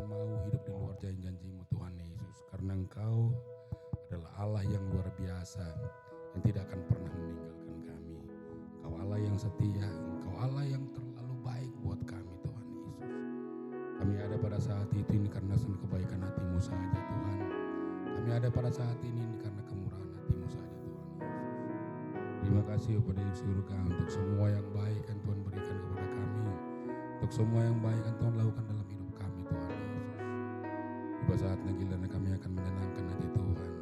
mau hidup di luar janji-janji-Mu Tuhan Yesus. Karena Engkau adalah Allah yang luar biasa, yang tidak akan pernah meninggalkan kami. Engkau Allah yang setia, Engkau Allah yang terlalu baik buat kami Tuhan Yesus. Kami ada pada saat ini karena kebaikan hati-Mu saja Tuhan. Kami ada pada saat ini karena kemurahan hati-Mu saja Tuhan Yesus. Terima kasih kepada surga untuk semua yang baik yang Tuhan berikan kepada kami. Untuk semua yang baik yang Tuhan lakukan dalam hidup kami Tuhan Yesus. Tiba saatnya giliran kami akan menyenangkan hati Tuhan.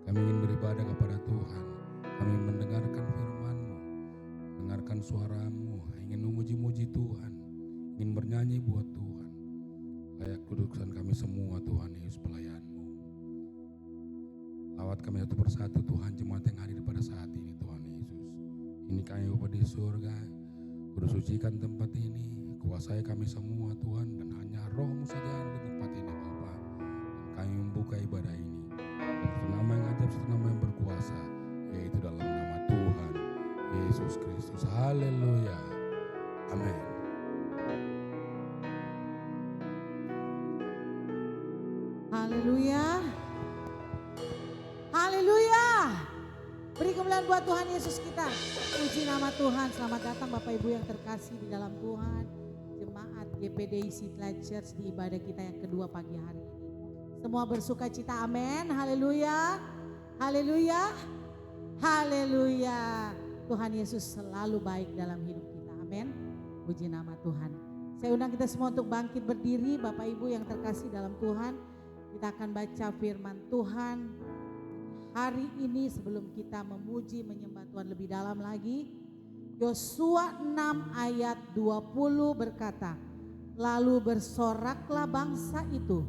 Kami ingin beribadah kepada Tuhan. Kami mendengarkan firman-Mu, mendengarkan suara-Mu, ingin memuji-muji Tuhan, ingin bernyanyi buat Tuhan. Layak kedudukan kami semua Tuhan Yesus pelayan-Mu. Lawat kami satu persatu Tuhan jemaat yang hadir pada saat ini Tuhan Yesus. Ini kami Bapa di surga, Kudus sucikan tempat ini, kuasai kami semua Tuhan, dan hanya Roh-Mu saja yang ada di tempat ini Bapa. Dan kami membuka ibadah ini dengan satu nama yang ajaib, satu nama yang berkuasa, yaitu dalam nama Tuhan Yesus Kristus. Haleluya. Amin. Haleluya. Haleluya. Beri kemuliaan buat Tuhan Yesus kita. Puji nama Tuhan. Selamat datang Bapak Ibu yang terkasih di dalam Tuhan. Jemaat GPDI Citla Church di ibadah kita yang kedua pagi hari ini. Semua bersuka cita, amin. Haleluya. Haleluya. Haleluya. Tuhan Yesus selalu baik dalam hidup kita, amin. Puji nama Tuhan. Saya undang kita semua untuk bangkit berdiri, Bapak Ibu yang terkasih dalam Tuhan. Kita akan baca firman Tuhan hari ini sebelum kita memuji menyembah Tuhan lebih dalam lagi. Yosua 6 ayat 20 berkata, lalu bersoraklah bangsa itu,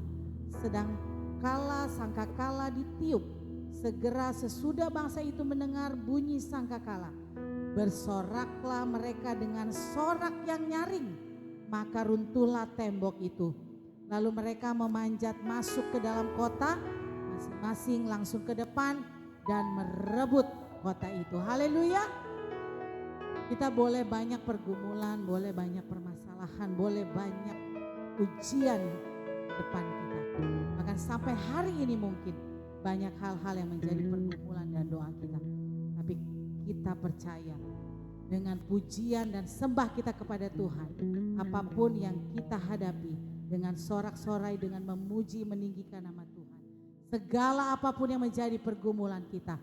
sedang sangkakala ditiup. Segera sesudah bangsa itu mendengar bunyi sangkakala, bersoraklah mereka dengan sorak yang nyaring, maka runtuhlah tembok itu. Lalu mereka memanjat masuk ke dalam kota, masing-masing langsung ke depan dan merebut kota itu. Haleluya. Kita boleh banyak pergumulan, boleh banyak permasalahan, boleh banyak ujian depan kita. Bahkan sampai hari ini mungkin banyak hal-hal yang menjadi pergumulan dan doa kita. Tapi kita percaya dengan pujian dan sembah kita kepada Tuhan, apapun yang kita hadapi, dengan sorak-sorai, dengan memuji meninggikan nama Tuhan, segala apapun yang menjadi pergumulan kita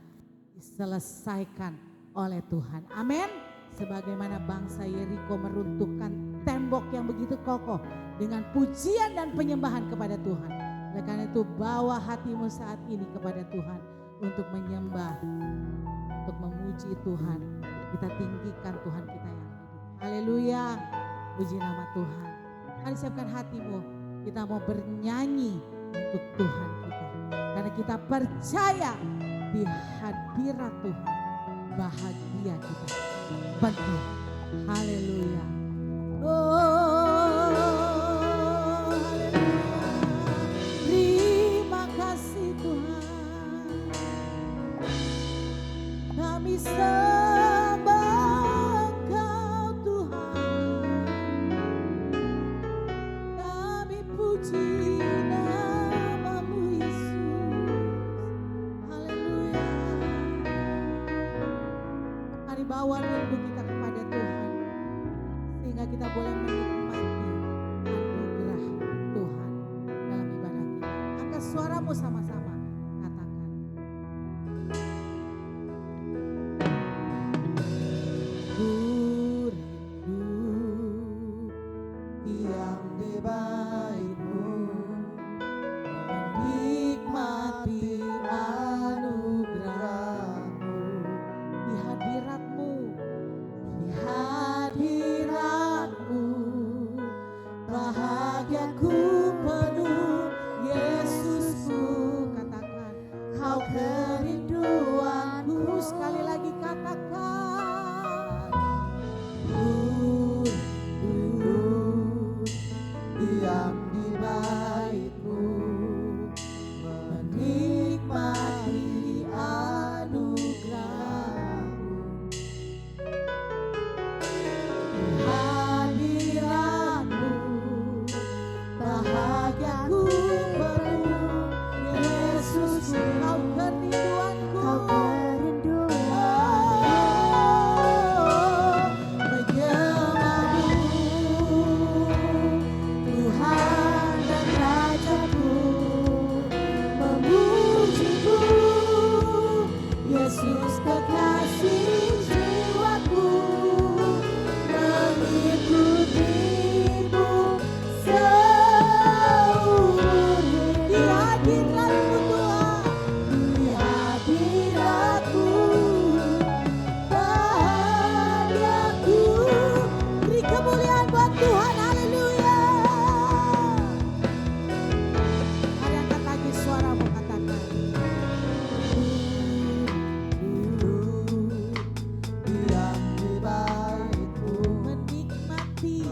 diselesaikan oleh Tuhan. Amin. Sebagaimana bangsa Yeriko meruntuhkan tembok yang begitu kokoh dengan pujian dan penyembahan kepada Tuhan. Oleh karena itu bawa hatimu saat ini kepada Tuhan untuk menyembah, untuk memuji Tuhan. Kita tinggikan Tuhan kita yang hidup. Haleluya. Puji nama Tuhan. Mari siapkan hatimu, kita mau bernyanyi untuk Tuhan kita. Karena kita percaya di hadirat Tuhan, bahagia kita penuh. Haleluya. Oh, haleluya. Terima kasih Tuhan. Kami bawa rindu kita kepada Tuhan sehingga kita boleh menikmati anugerah Tuhan dalam ibadah kita. Angkat suaramu sama-sama, katakan. Ku rindu diam di bait-Mu, menikmati anugerah-Mu di hadirat-Mu. Hadirat-Mu, bahagiaku penuh, Yesusku. Yesus kekasih jiwaku, mengikutimu seumur hidup. Di hadirat-Mu Tuhan, di hadirat-Mu bahagiaku. Beri kemuliaan buat Tuhan, haleluya. Mari angkat lagi suaramu, katakan. Menikmati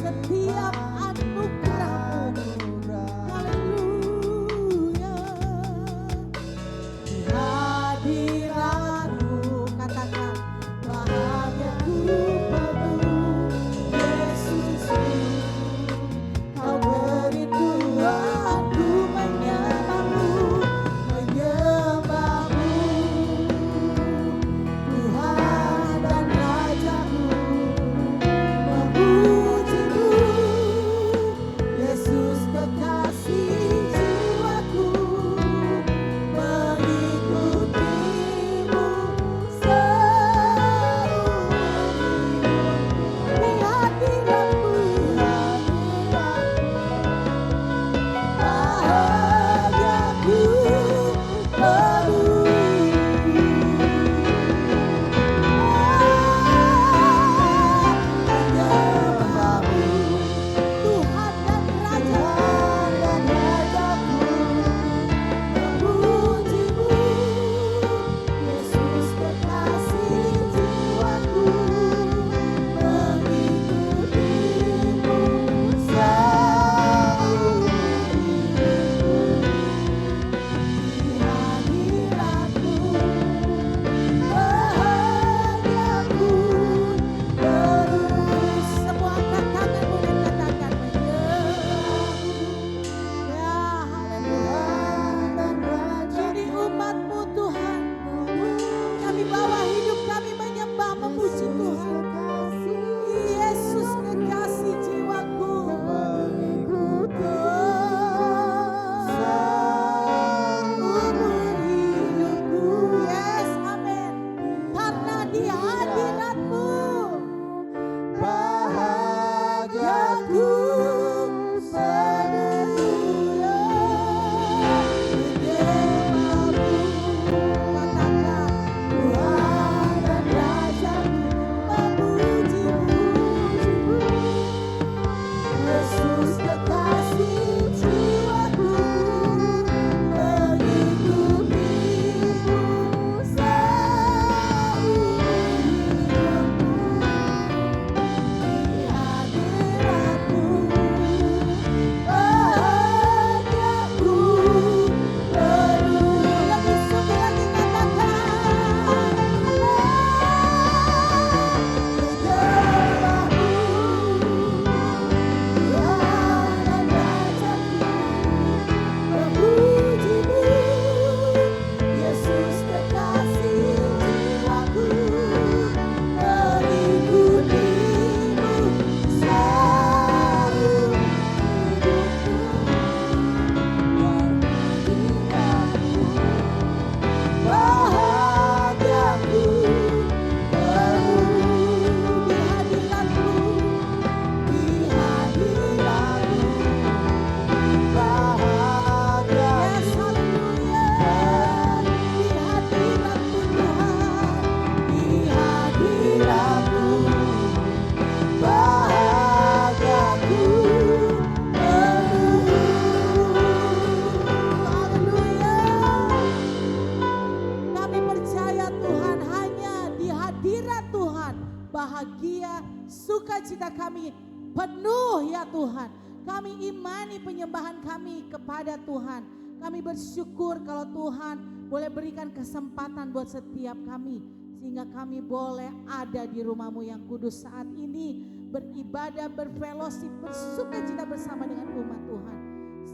setiap anugerah-Mu, haleluya. Di hadirat-Mu, katakan, bahagiaku penuh. Yesusku, Kau beri Tuhan, ku menyembah-Mu, menyembah-Mu, Tuhan dan Raja-Ku, memuji-Mu. Yesus kekasih jiwaku, mengikutimu seumur hidup. Di hadirat-Mu bahagiaku penuh. Menyembah-Mu, Tuhan dan Raja-Ku, memuji-Mu. Yesus kekasih jiwaku, mengikutimu seumur hidup. Di hadirat-Mu bahagiaku penuh. Semua angkat tanganmu dan katakan, menyembah-Mu. Ya, haleluya. Ini umat-Mu Tuhan, kami bawa hidup kami menyembah, memuji Tuhan. Yesus kekasih jiwaku, seumur hidupku. Yes, amin. Karena di hadirat-Mu bahagiaku penuh. Menyembah-Mu, katakan, Tuhan dan Raja-Ku, memuji-Mu. Yesus kekasih jiwaku, mengikutimu seumur hidupku. Di hadirat-Mu bahagiaku penuh. Lebih sungguh lagi katakan, menyembah-Mu, Tuhan dan Raja-Ku, memuji-Mu. Yesus kekasih jiwaku, mengikutimu seumur hidupku. Bahagiaku penuh. Di hadirat-Mu, di hadirat-Mu bahagia. Yes, haleluya. Di hadirat-Mu Tuhan, di hadirat-Mu bahagiaku penuh. Haleluya. Kami percaya Tuhan, hanya di hadirat Tuhan bahagia, sukacita kami penuh ya Tuhan. Kami imani penyembahan kami kepada Tuhan. Kami bersyukur kalau Tuhan boleh berikan kesempatan buat setiap kami, sehingga kami boleh ada di rumah-Mu yang kudus saat ini, beribadah, berfellowship, bersukacita bersama dengan umat Tuhan.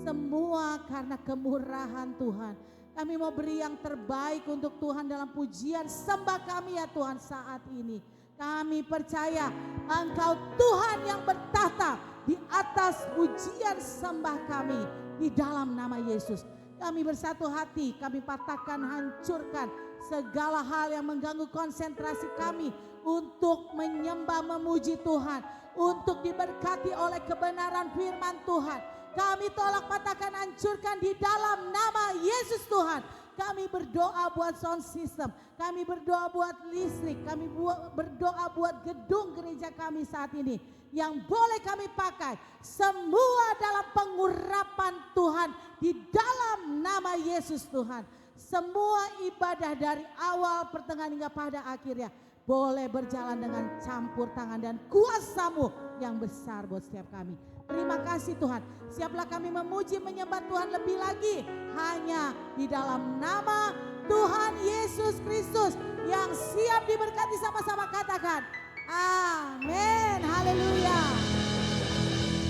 Semua karena kemurahan Tuhan. Kami mau beri yang terbaik untuk Tuhan dalam pujian sembah kami ya Tuhan saat ini. Kami percaya Engkau Tuhan yang bertahta di atas pujian sembah kami di dalam nama Yesus. Kami bersatu hati, kami patahkan, hancurkan segala hal yang mengganggu konsentrasi kami untuk menyembah memuji Tuhan, untuk diberkati oleh kebenaran firman Tuhan. Kami tolak, patahkan, hancurkan di dalam nama Yesus Tuhan. Kami berdoa buat sound system, kami berdoa buat listrik, kami berdoa buat gedung gereja kami saat ini yang boleh kami pakai semua dalam pengurapan Tuhan di dalam nama Yesus Tuhan. Semua ibadah dari awal, pertengahan hingga pada akhirnya boleh berjalan dengan campur tangan dan kuasa-Mu yang besar buat setiap kami. Terima kasih Tuhan. Siaplah kami memuji menyembah Tuhan lebih lagi hanya di dalam nama Tuhan Yesus Kristus yang siap diberkati. Sama-sama katakan amin. Haleluya.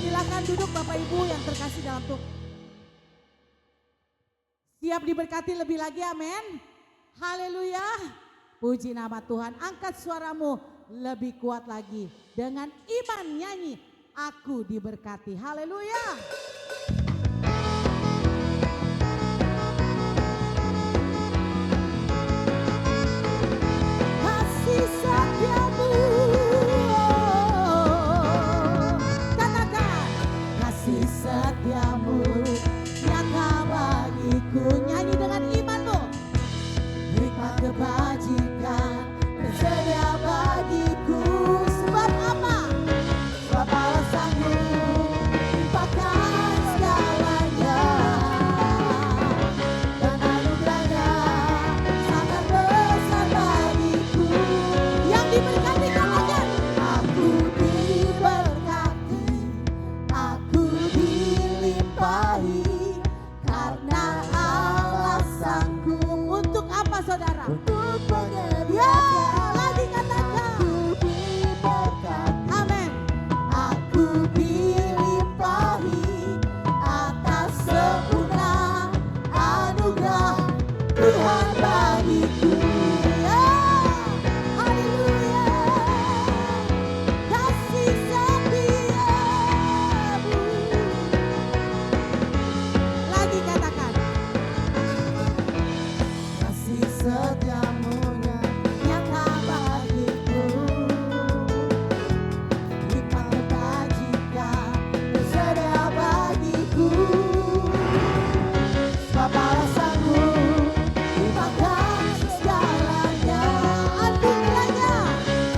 Silakan duduk Bapak Ibu yang terkasih dalam Tuhan. Siap diberkati lebih lagi, amin. Haleluya. Puji nama Tuhan. Angkat suaramu lebih kuat lagi dengan iman nyanyi. Aku diberkati. Haleluya. Kasih setiamu, katakan kasih setiamu nyata bagiku. Nyanyi dengan imanmu. Hikmat kebajikan tersedia bagiku. Sebab apa? Sebab Allah sanggup limpahkan segalanya, dan anugerahnya sangat besar bagiku. Yang diberkati katakan aku diberkati, aku dilimpahi, karena Allah sanggup. Untuk apa saudara? Untuk penyediaan. Lagi katakan aku diberkati. Amin. Aku dilimpahi atas sempurna anugerah Tuhan bagiku. Ya, haleluya. Kasih setiamu. Lagi katakan kasih setiamu nyata bagiku. Hikmat kebajikan tersedia bagiku. Sebab Allah sanggup limpahkan segalanya. Anugerahnya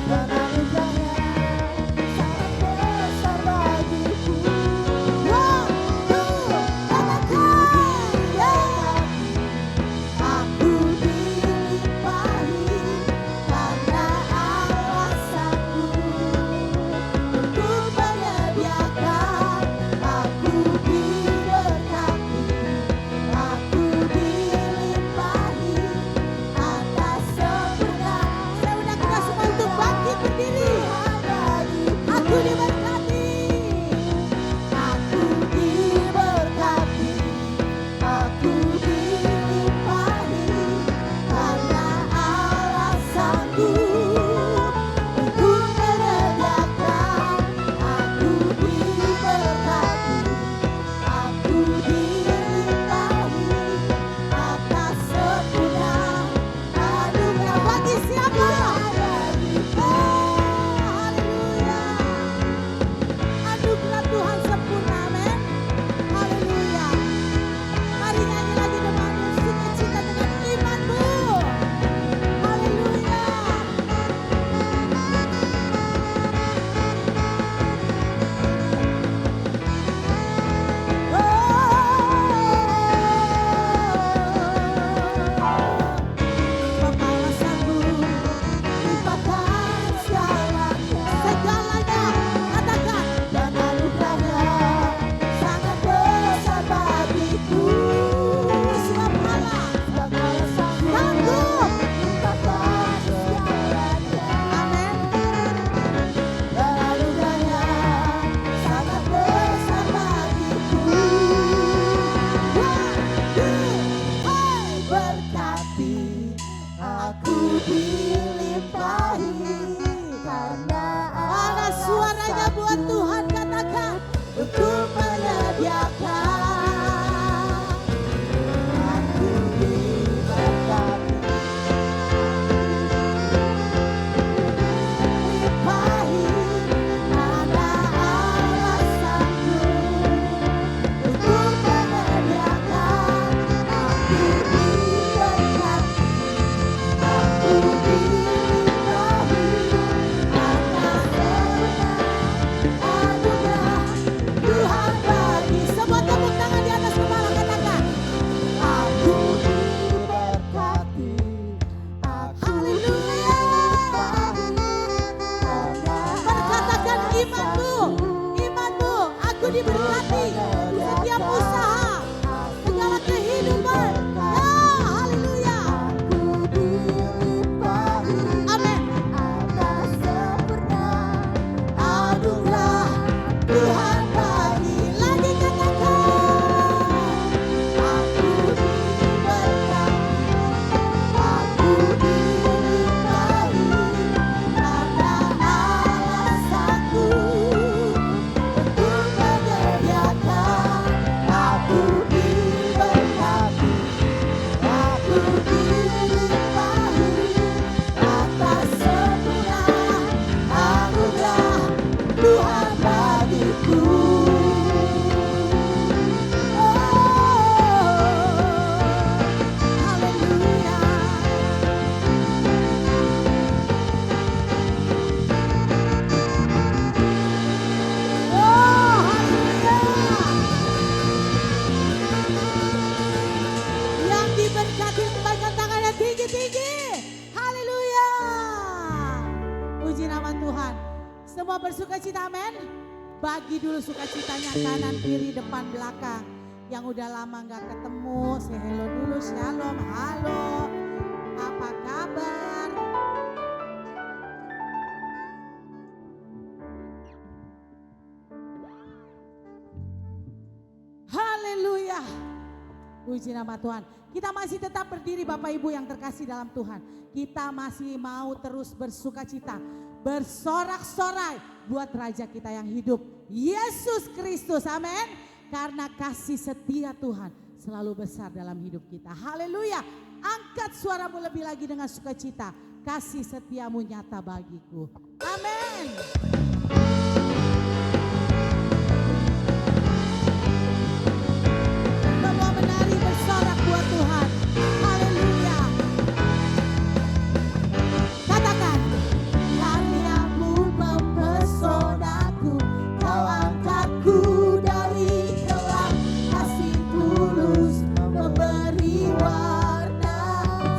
dan anugerahnya sangat besar bagiku. Katakan ya. Aku dilimpahi karena Allah sanggup untuk menyediakan. Aku diberkati, aku dilimpahi atas sempurna. Saya undang kita semua untuk bangkit berdiri. Aku diberkati, aku diberkati, aku dilimpahi karena Allah sanggup untuk menyediakan. Aku diberkati, aku dilimpahi atas sempurna anugerah. Bagi siapa? Haleluya. Anugerah Tuhan sempurna, amin. Haleluya. Mari nyanyi lagi dengan sukacita dengan imanmu. Haleluya. Sebab Allah sanggup limpahkan segalanya. Katakan dan anugerahnya sangat besar bagiku. Sebab Allah sanggup limpahkan segalanya. Amin. Dan anugerahnya sangat besar bagiku. Berkati, aku dilimpahi karena mana suaranya buat Tuhan, katakan untuk menyediakan. Aku diberkati, Semua bersuka cita, amin. Bagi dulu sukacitanya kanan, kiri, depan, belakang. Yang udah lama gak ketemu, say hello dulu, shalom, halo. Apa kabar? Haleluya. Puji nama Tuhan. Kita masih tetap berdiri Bapak Ibu yang terkasih dalam Tuhan. Kita masih mau terus bersuka cita, bersorak-sorai buat Raja kita yang hidup, Yesus Kristus, amin. Karena kasih setia Tuhan selalu besar dalam hidup kita. Haleluya. Angkat suaramu lebih lagi dengan sukacita. Kasih setiamu nyata bagiku. Amin. Semua menari bersorak buat Tuhan. Haleluya. Katakan, karyamu mempesonaku, kau angkatku dari gelap, kasih tulus memberi warna.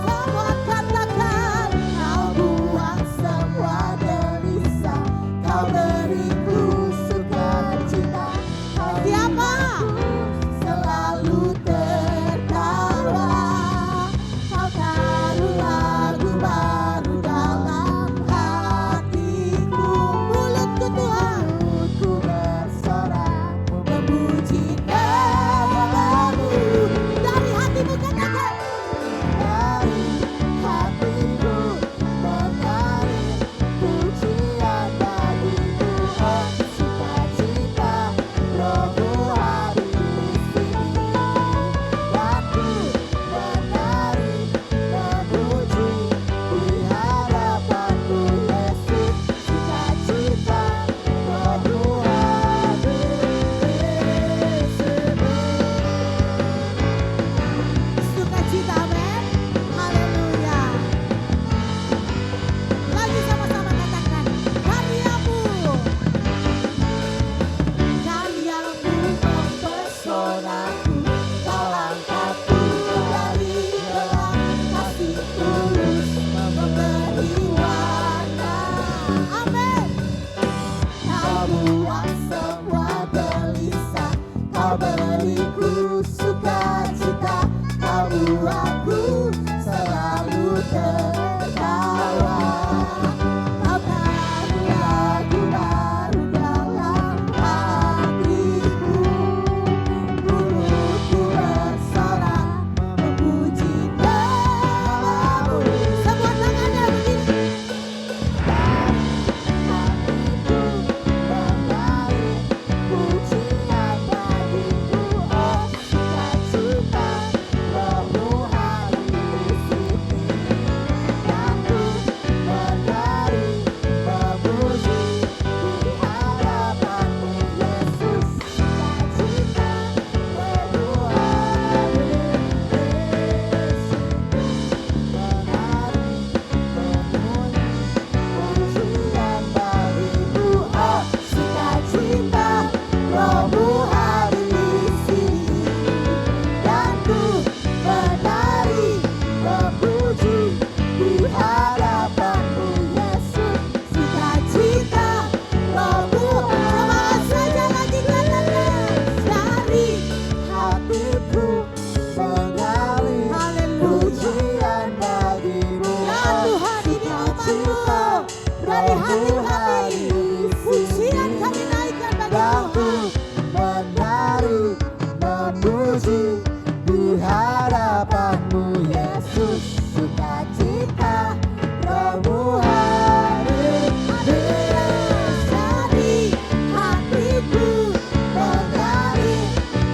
Semua katakan, kau buang semua gelisah, kau beriku sukacita. Siapa? Selalu tertawa, kau taruh lagu baru dalam hatiku. Mulutku Tuhan, mulutku bersorak memuji namamu. Dari hatimu katakan, dari hatiku menari pujian bagimu. Oh sukacita rohmu hari ini, aku menari memuji di hadapanmu Yesus. Sukacita rohmu hari ini. Sukacita, amin. Haleluya. Lagi sama-sama katakan, karyamu mempesonaku, kau angkatku dari gelap, kasih tulus memberi warna. Amin. Kau buang semua gelisah, kau beriku sukacita, kau buatku selalu tertawa. Kau taruh lagu baru dalam hatiku, mulutku bersorak memuji namamu. Semua tangannya begini. Hatiku menari pujian bagimu. Oh sukacita rohmu hari di sini. Aku menari memuji di hadapanmu Yesus. Sukacita rohmu hari di sini. Menari memuji pujian bagimu. Oh sukacita rohmu hari di sini. Dan ku menari memuji di hadapanmu Yesus. Sukacita rohmu. Semangat saja lagi katakan, dari hatiku mengalir pujian bagimu. Ya Tuhan, ini umatmu. Dari hati kami pujian kami naikkan bagimu. Menari memuji di hadapanmu Yesus. Sukacita rohmu hari ini. Dari hatiku menari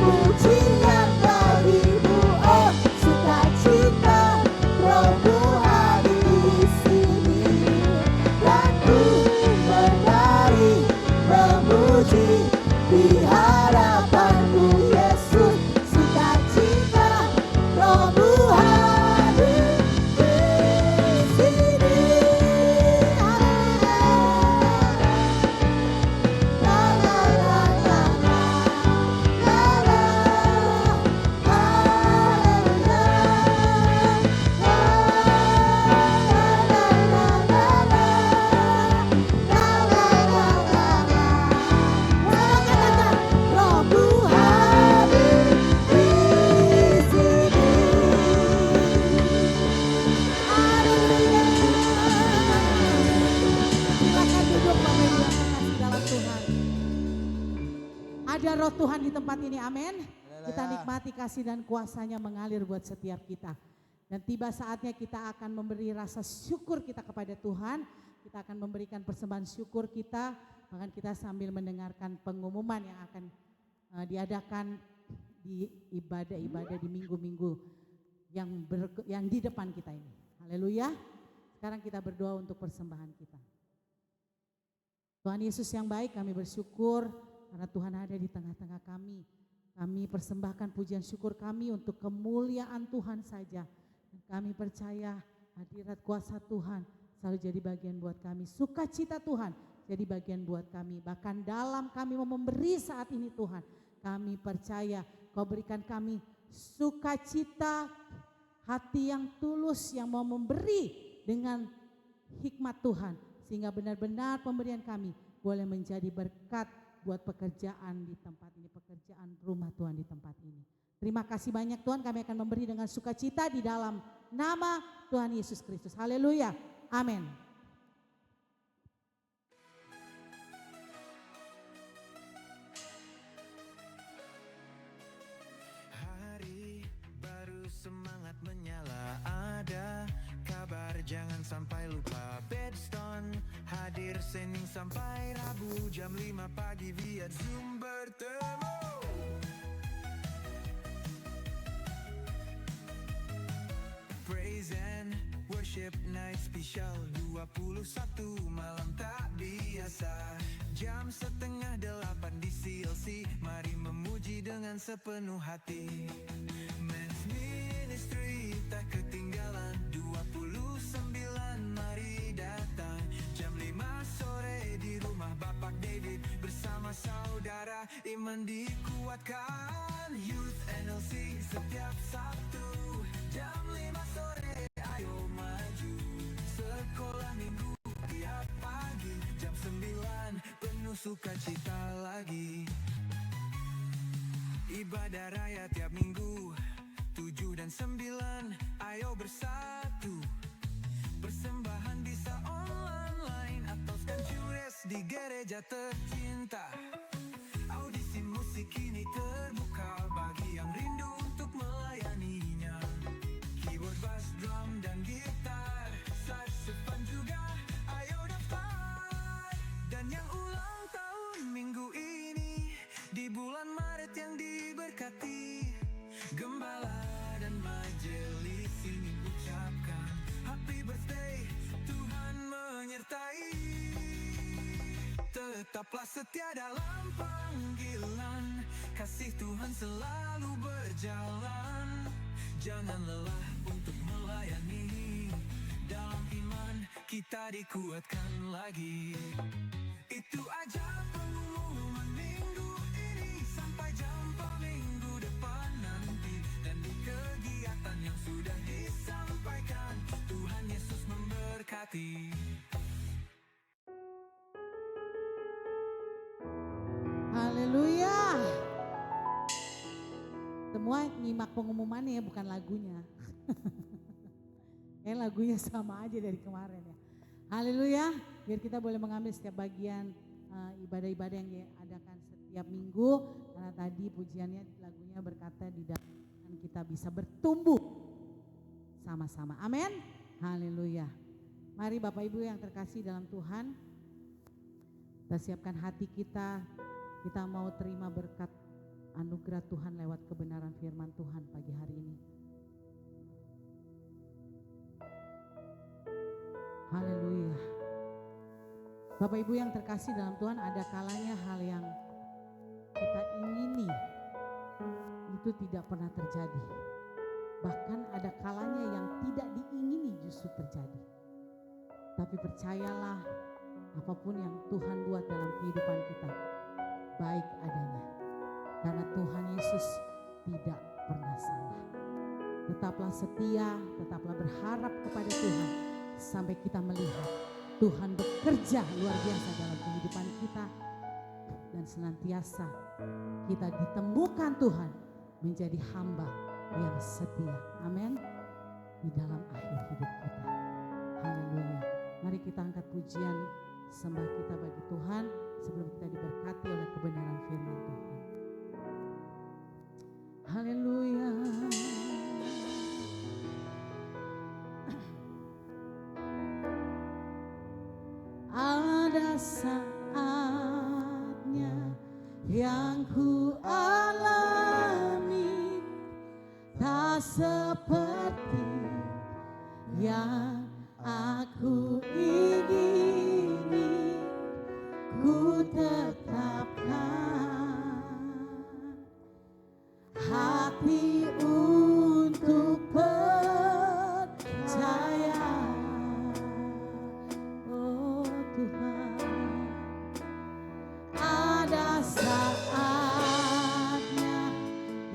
pujian bagimu. Oh sukacita rohmu hari di sini. Dan ku roh Tuhan di tempat ini, amin. Kita nikmati kasih dan kuasa-Nya mengalir buat setiap kita. Dan tiba saatnya kita akan memberi rasa syukur kita kepada Tuhan. Kita akan memberikan persembahan syukur kita, bahkan kita sambil mendengarkan pengumuman yang akan diadakan di ibadah-ibadah di minggu-minggu yang di depan kita ini. Haleluya. Sekarang kita berdoa untuk persembahan kita. Tuhan Yesus yang baik, kami bersyukur karena Tuhan ada di tengah-tengah kami. Kami persembahkan pujian syukur kami untuk kemuliaan Tuhan saja. Dan kami percaya hadirat kuasa Tuhan selalu jadi bagian buat kami. Sukacita Tuhan jadi bagian buat kami. Bahkan dalam kami mau memberi saat ini Tuhan, kami percaya Kau berikan kami sukacita, hati yang tulus yang mau memberi dengan hikmat Tuhan. Sehingga benar-benar pemberian kami boleh menjadi berkat buat pekerjaan di tempat ini, pekerjaan rumah Tuhan di tempat ini. Terima kasih banyak Tuhan, kami akan memberi dengan sukacita di dalam nama Tuhan Yesus Kristus. Haleluya, amin. Hari baru semangat menyala, ada kabar jangan sampai lupa. Bedstone hadir Senin sampai Rabu jam 5 pagi via Zoom bertemu. Praise and Worship Night Special 21 malam tak biasa. Jam 7:30 di CLC, mari memuji dengan sepenuh hati. Men's Ministry tak ketinggalan 29, mari datang. Jam 5 sore di rumah Bapak David bersama saudara iman dikuatkan. Youth NLC setiap Sabtu jam 5 sore, ayo maju. Sekolah minggu tiap pagi jam 9, penuh sukacita lagi. Ibadah raya tiap minggu 7 dan 9, ayo bersatu. Persembahan bisa online atau scan QR di gereja tercinta. Audisi musik ini terbuka bagi yang rindu untuk melayaninya. Keyboard, bass, drum, dan gitar, saxophone juga, ayo daftar. Dan yang ulang tahun minggu ini, di bulan Maret yang diberkati, Gembala dan majelis ini ucapkan happy birthday, Tuhan menyertai. Tetaplah setia dalam panggilan, kasih Tuhan selalu berjalan. Jangan lelah untuk melayani, dalam iman kita dikuatkan lagi. Itu aja pengumuman minggu ini, sampai jumpa minggu depan nanti. Dan di kegiatan yang sudah disampaikan, Tuhan Yesus memberkati. Haleluya. Semua nyimak pengumumannya ya, bukan lagunya. Lagunya sama aja dari kemarin ya. Haleluya. Biar kita boleh mengambil setiap bagian ibadah-ibadah yang diadakan setiap minggu. Karena tadi pujiannya lagunya berkata di dalam kita bisa bertumbuh sama-sama. Amin. Haleluya. Mari Bapak Ibu yang terkasih dalam Tuhan, kita siapkan hati kita. Kita mau terima berkat anugerah Tuhan lewat kebenaran firman Tuhan pagi hari ini. Haleluya. Bapak Ibu yang terkasih dalam Tuhan, ada kalanya hal yang kita ingini itu tidak pernah terjadi. Bahkan ada kalanya yang tidak diingini justru terjadi. Tapi percayalah, apapun yang Tuhan buat dalam kehidupan kita, baik adanya. Karena Tuhan Yesus tidak pernah salah. Tetaplah setia, tetaplah berharap kepada Tuhan sampai kita melihat Tuhan bekerja luar biasa dalam kehidupan kita. Dan senantiasa kita ditemukan Tuhan menjadi hamba yang setia. Amin. Di dalam akhir hidup kita. Haleluya. Mari kita angkat pujian sembah kita bagi Tuhan sebelum kita diberkati oleh kebenaran firman Tuhan. Haleluya. Ada saatnya yang ku alami, tak seperti yang aku ingini. Ku tetapkan hati untuk percaya. Oh Tuhan, ada saatnya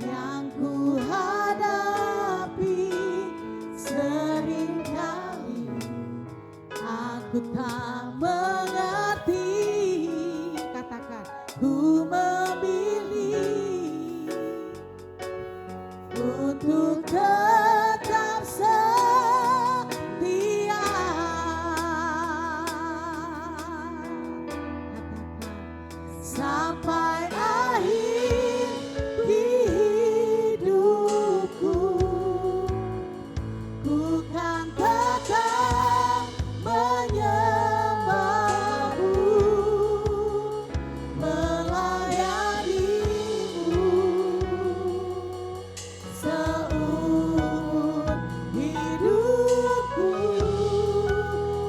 yang ku hadapi, seringkali aku tak mengerti. Katakan, ku memilih untuk tetap setia. Katakan, sampai akhir hidupku, ku kan tetap menyembahmu, melayanimu seumur hidupku,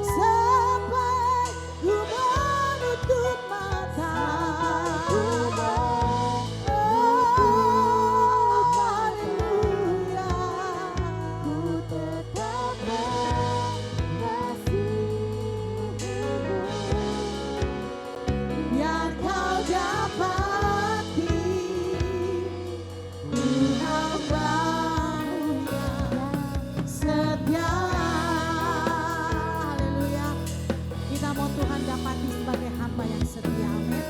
sampai ku menutup mata. Haleluya, ku tetap mengasihimu, biar kau dapati ku hambamu yang setia. Haleluya, kita mau Tuhan dapati sebagai hamba yang setia. Amin.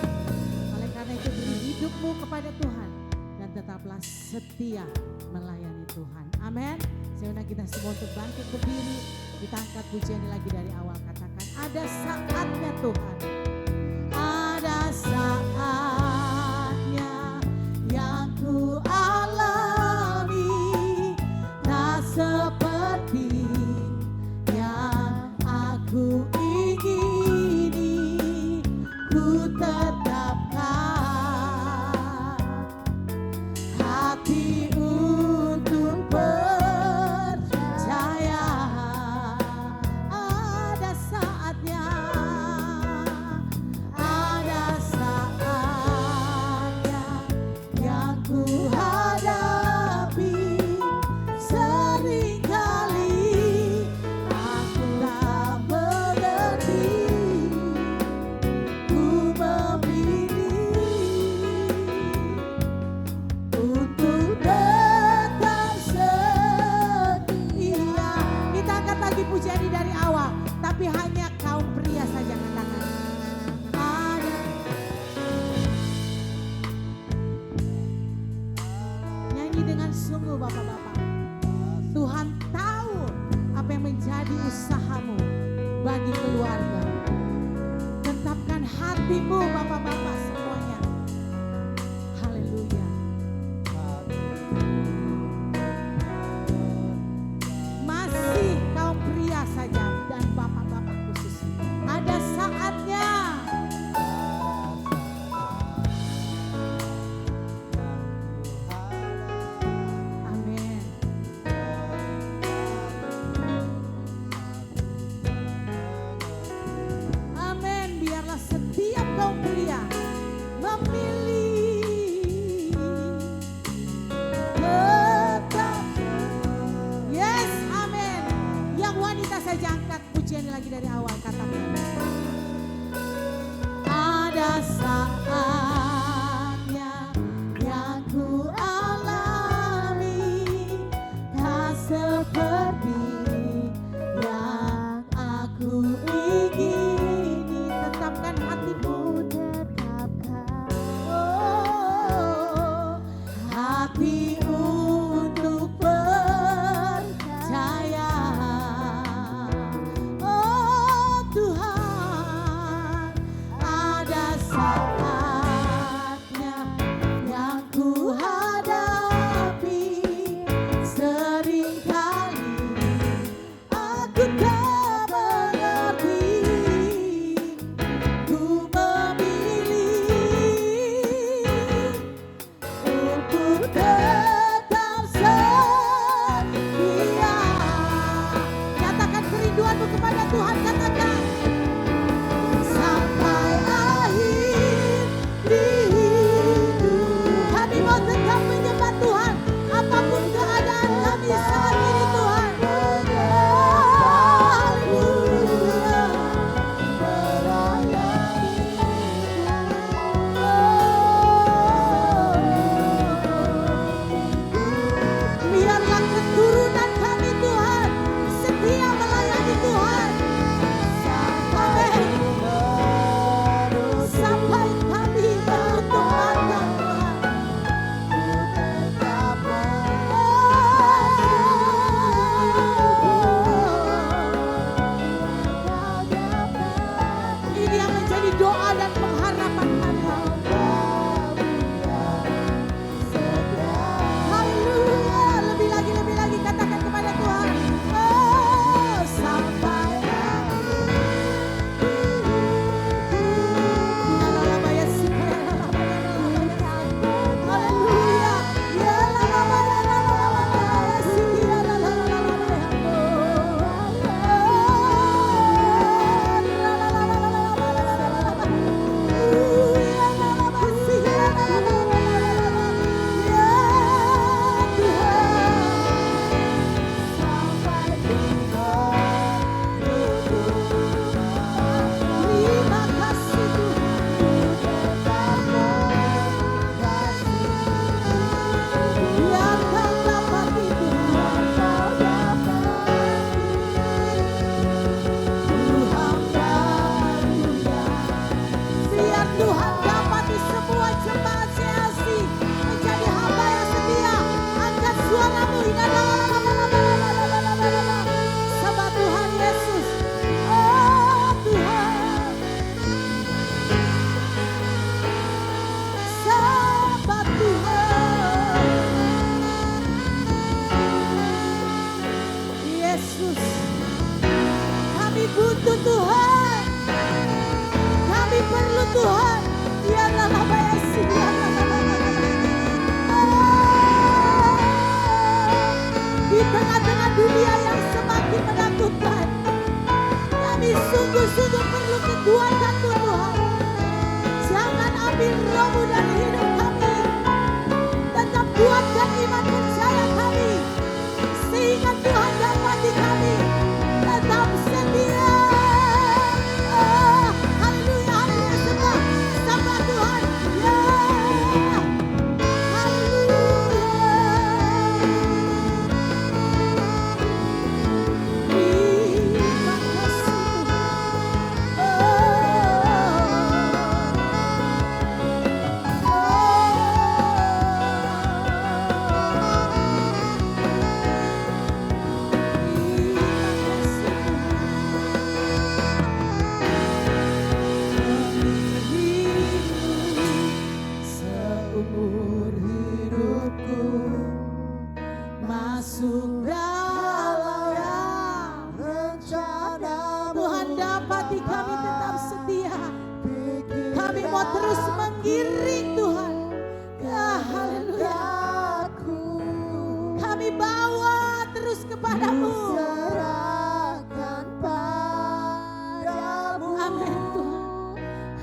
Oleh karena itu beri hidupmu kepada Tuhan dan tetaplah setia melayani Tuhan. Amin. Saya undang kita semua untuk bangkit berdiri. Kita angkat pujian ini lagi dari awal. Katakan, ada saatnya Tuhan. Ada saatnya yang ku alami, tak seperti yang aku ingini. Ku tetapkan hati untuk percaya. Ada saatnya, ada saatnya yang ku hadapi, seringkali aku tak mengerti. Ku memilih untuk tetap setia. Kita angkat lagi pujian ini dari awal, tapi hanya kaum pria saja. Katakan, ada. Nyanyi dengan sungguh bapak-bapak. Tuhan tahu apa yang menjadi usahamu bagi keluarga. Tetapkan hatimu bapak-bapak semuanya. Haleluya. Masih kaum pria saja dan bapak-bapak khusus. Ada saatnya. Amin. Amin. Biarlah setiap kaum pria memilih tetap. Yes, amin. Yang wanita saja angkat pujian ini lagi dari awal. Katakan, ada saatnya yang ku alami, tak seperti yang aku ingini. Tetapkan hatimu, tetapkan hati untuk percaya. Oh Tuhan, ada saat Kami sungguh-sungguh perlu kekuatan-Mu Tuhan. Jangan ambil rohmu dari hidup kami. Tetap kuatkan iman percaya kami, sehingga Tuhan dapati kami tetap setia. Haleluya, haleluya, sembah Tuhan. Ya, haleluya. Terima kasih seumur hidupku masuk dalam rencana Tuhan. Dapati kami tetap setia. Kami mau terus menggiring Tuhan. Ya, haleluya. Kami bawa terus kepadamu. Amin Tuhan.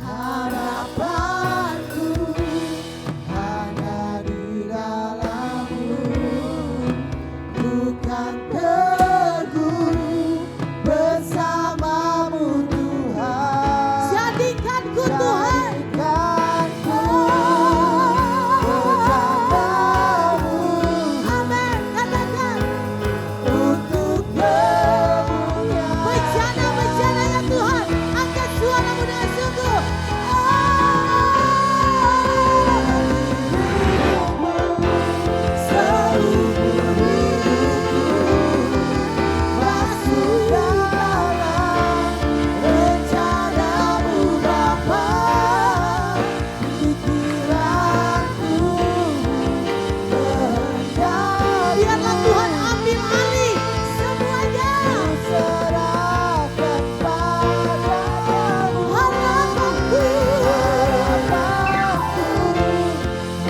Harapanku hanya di dalam-Mu, bukan terguru bersama-Mu Tuhan. Jadikanku Tuhan, amin. Katakan untuk bejana-bejana ya Tuhan. Angkat suaramu dengan sungguh. Masuk dalam rencana-Mu Bapa, pikiranku kehendak. Biarlah Tuhan ambil alih semuanya. Serahkan padamu harapanku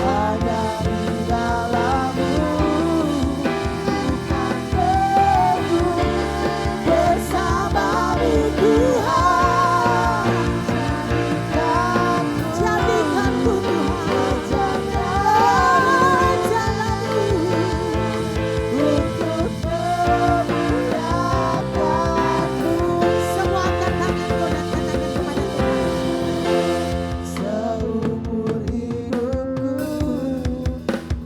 hanya di dalam-Mu, bukan terguru bersama-Mu Tuhan. Jadikanku Tuhan jalan-Mu untuk memuliakan-Mu. Semua angkat tanganmu dan katakan kepada Tuhan. Seumur hidupku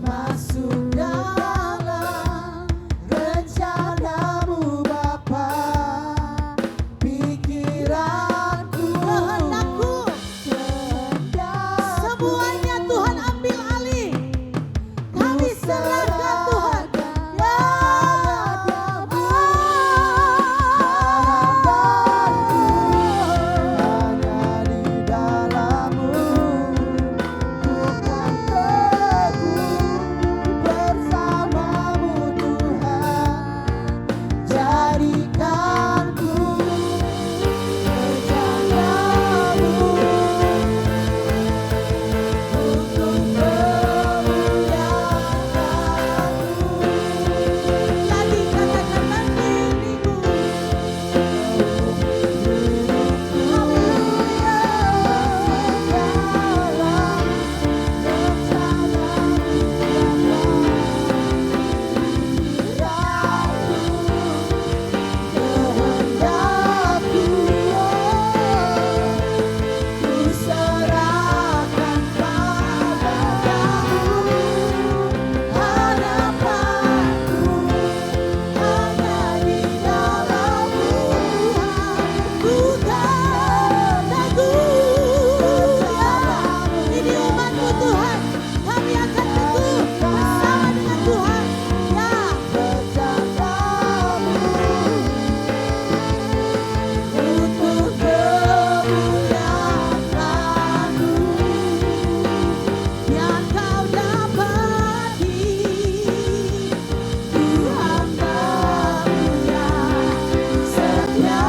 masuk dalam rencana-Mu Bapa, pikiranku kehendakku semuanya Tuhan ambil alih. Kami serahkan Tuhan. Ya, hanya di dalam-Mu, bukan terguru bersama-Mu Tuhan. Jadikanku rencana-Mu untuk memuliakan-Mu. Lagi katakan mandirimu. Haleluya. Dalam ini umat-Mu Tuhan, kami akan teguh bersama dengan Tuhan. Ya, bersama-Mu untuk memuliakan-Mu. Biar Kau dapati Tuhan mulia setia.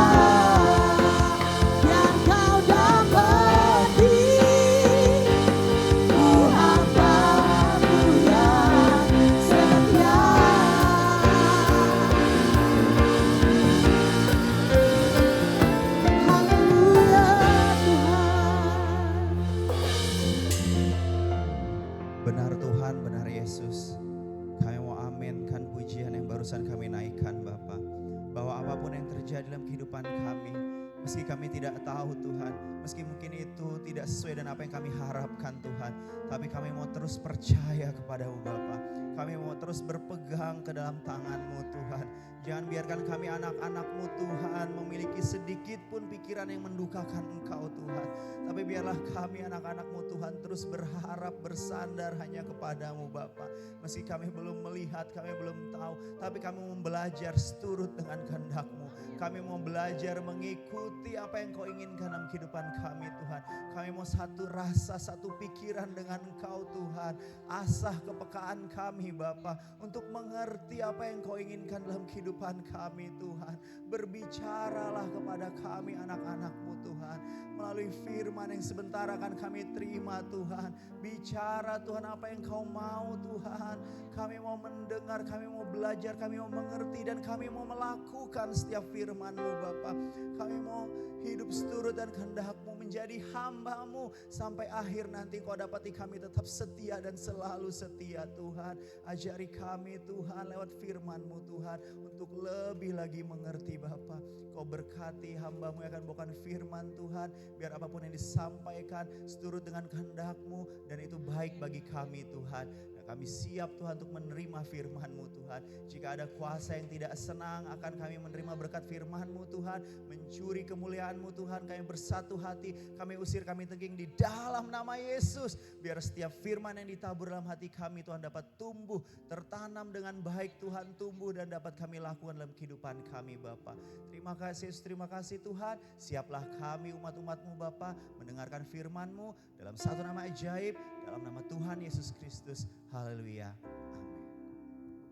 Meski kami tidak tahu Tuhan, meski mungkin itu tidak sesuai dengan apa yang kami harapkan Tuhan, tapi kami mau terus percaya kepada-Mu Bapa. Kami mau terus berpegang ke dalam tangan-Mu Tuhan. Jangan biarkan kami anak-anak-Mu Tuhan memiliki sedikit pun pikiran yang mendukakan Engkau Tuhan. Tapi biarlah kami anak-anak-Mu Tuhan terus berharap bersandar hanya kepada-Mu Bapa. Meski kami belum melihat, kami belum tahu, tapi kami mau belajar seturut dengan kehendak-Mu. Kami mau belajar mengikuti apa yang Kau inginkan dalam kehidupan kami Tuhan. Kami mau satu rasa, satu pikiran dengan Engkau Tuhan. Asah kepekaan kami Bapa untuk mengerti apa yang Kau inginkan dalam kehidupan kami Tuhan. Berbicaralah kepada kami anak-anak-Mu Tuhan. Melalui firman yang sebentar akan kami terima Tuhan. Bicara Tuhan apa yang Kau mau Tuhan. Kami mau mendengar, kami mau belajar, kami mau mengerti dan kami mau melakukan setiap firman-Mu Bapa. Kami mau hidup seturut dan kehendak-Mu, menjadi hamba-Mu sampai akhir nanti Kau dapati kami tetap setia dan selalu setia Tuhan. Ajari kami Tuhan lewat firman-Mu Tuhan untuk lebih lagi mengerti Bapa. Kau berkati hamba-Mu yang akan bawakan firman Tuhan, biar apapun yang disampaikan seturut dengan kehendak-Mu dan itu baik bagi kami Tuhan. Kami siap Tuhan untuk menerima firman-Mu Tuhan. Jika ada kuasa yang tidak senang akan kami menerima berkat firman-Mu Tuhan. Mencuri kemuliaan-Mu Tuhan. Kami bersatu hati. Kami usir, kami tengking di dalam nama Yesus. Biar setiap firman yang ditabur dalam hati kami Tuhan dapat tumbuh. Tertanam dengan baik Tuhan, tumbuh dan dapat kami lakukan dalam kehidupan kami Bapa. Terima kasih Yesus, terima kasih Tuhan. Siaplah kami umat-umat-Mu Bapa mendengarkan firman-Mu dalam satu nama ajaib. Dalam nama Tuhan Yesus Kristus. Haleluya.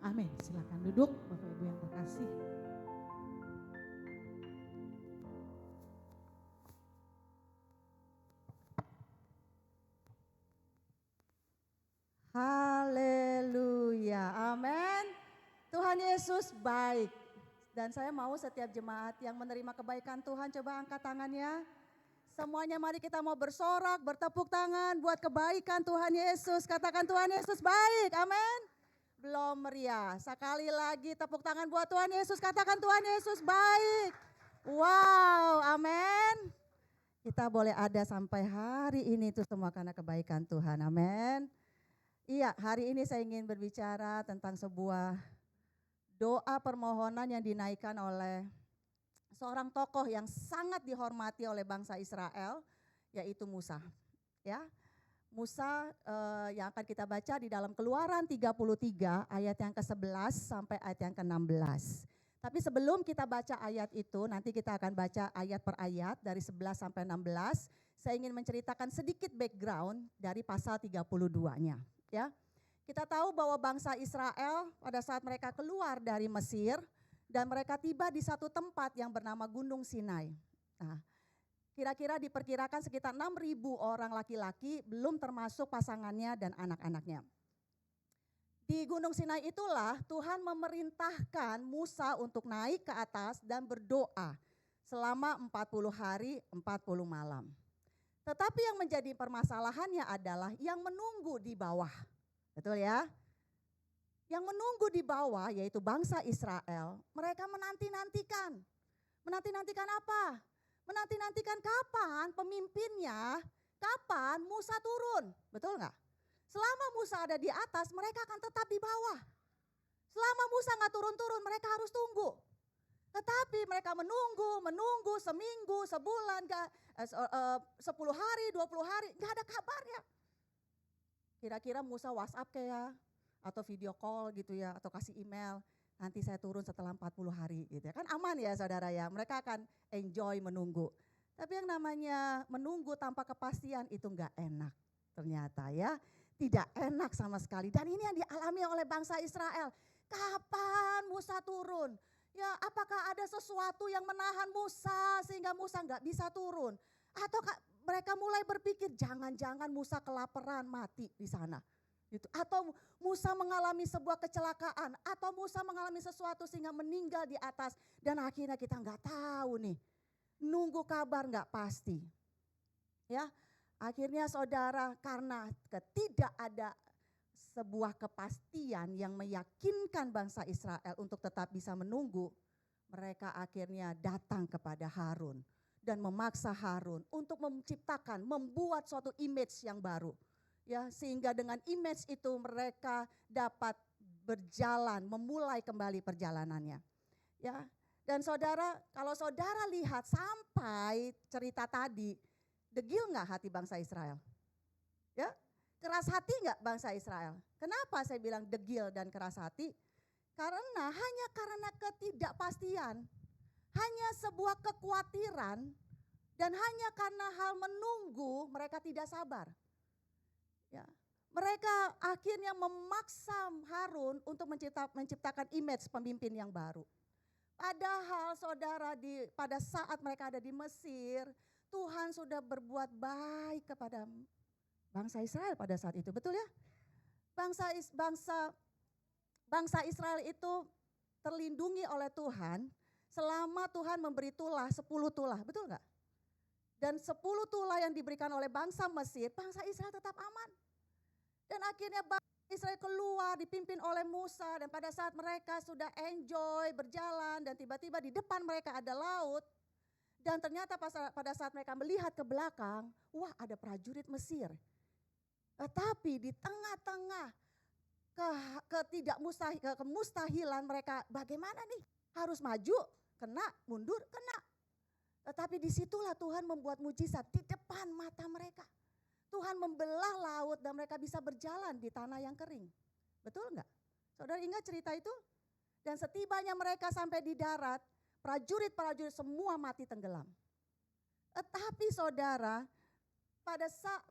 Amin. Silakan duduk Bapak Ibu yang terkasih. Haleluya. Amin. Tuhan Yesus baik. Dan saya mau setiap jemaat yang menerima kebaikan Tuhan coba angkat tangannya. Semuanya mari kita mau bersorak, bertepuk tangan buat kebaikan Tuhan Yesus. Katakan Tuhan Yesus baik, amin. Belum meriah, sekali lagi tepuk tangan buat Tuhan Yesus. Katakan Tuhan Yesus baik. Wow, amin. Kita boleh ada sampai hari ini itu semua karena kebaikan Tuhan, amin. Iya, hari ini saya ingin berbicara tentang sebuah doa permohonan yang dinaikkan oleh seorang tokoh yang sangat dihormati oleh bangsa Israel, yaitu Musa. Ya, Musa yang akan kita baca di dalam Keluaran 33 ayat yang ke-11 sampai ayat yang ke-16. Tapi sebelum kita baca ayat itu, nanti kita akan baca ayat per ayat dari 11 sampai 16. Saya ingin menceritakan sedikit background dari pasal 32-nya. Ya, kita tahu bahwa bangsa Israel pada saat mereka keluar dari Mesir, dan mereka tiba di satu tempat yang bernama Gunung Sinai. Nah, kira-kira diperkirakan sekitar 6.000 orang laki-laki, belum termasuk pasangannya dan anak-anaknya. Di Gunung Sinai itulah Tuhan memerintahkan Musa untuk naik ke atas dan berdoa selama 40 hari 40 malam. Tetapi yang menjadi permasalahannya adalah yang menunggu di bawah. Betul ya? Yang menunggu di bawah yaitu bangsa Israel, mereka menanti-nantikan. Menanti-nantikan apa? Menanti-nantikan kapan pemimpinnya, kapan Musa turun. Betul enggak? Selama Musa ada di atas, mereka akan tetap di bawah. Selama Musa enggak turun-turun, mereka harus tunggu. Tetapi mereka menunggu seminggu, sebulan, 10 hari, 20 hari, enggak ada kabarnya. Kira-kira Musa WhatsApp kayak atau video call gitu ya, atau kasih email, nanti saya turun setelah 40 hari gitu ya. Kan aman ya saudara ya, mereka akan enjoy menunggu. Tapi yang namanya menunggu tanpa kepastian itu enggak enak ternyata ya. Tidak enak sama sekali. Dan ini yang dialami oleh bangsa Israel. Kapan Musa turun? Ya apakah ada sesuatu yang menahan Musa sehingga Musa enggak bisa turun? Atau mereka mulai berpikir jangan-jangan Musa kelaparan mati di sana. Gitu. Atau Musa mengalami sebuah kecelakaan, atau Musa mengalami sesuatu sehingga meninggal di atas dan akhirnya kita nggak tahu nih, nunggu kabar nggak pasti. Ya, akhirnya saudara karena tidak ada sebuah kepastian yang meyakinkan bangsa Israel untuk tetap bisa menunggu, mereka akhirnya datang kepada Harun dan memaksa Harun untuk menciptakan, membuat suatu image yang baru. Ya, sehingga dengan image itu mereka dapat berjalan, memulai kembali perjalanannya. Ya, dan saudara, kalau saudara lihat sampai cerita tadi, degil nggak hati bangsa Israel? Ya, keras hati nggak bangsa Israel? Kenapa saya bilang degil dan keras hati? Karena hanya karena ketidakpastian, hanya sebuah kekhawatiran, dan hanya karena hal menunggu mereka tidak sabar. Ya, mereka akhirnya memaksa Harun untuk menciptakan image pemimpin yang baru. Padahal saudara pada saat mereka ada di Mesir, Tuhan sudah berbuat baik kepada bangsa Israel pada saat itu, betul ya? Bangsa Israel itu terlindungi oleh Tuhan selama Tuhan memberi tulah 10 tulah, betul enggak? Dan 10 tulah yang diberikan oleh bangsa Mesir, bangsa Israel tetap aman. Dan akhirnya bangsa Israel keluar dipimpin oleh Musa, dan pada saat mereka sudah enjoy berjalan dan tiba-tiba di depan mereka ada laut. Dan ternyata pada saat mereka melihat ke belakang, wah ada prajurit Mesir. Tetapi di tengah-tengah kemustahilan mereka, bagaimana nih? Harus maju, kena, mundur, kena. Tetapi disitulah Tuhan membuat mujizat di depan mata mereka. Tuhan membelah laut dan mereka bisa berjalan di tanah yang kering. Betul enggak? Saudara ingat cerita itu? Dan setibanya mereka sampai di darat, prajurit-prajurit semua mati tenggelam. Tetapi saudara, pada saat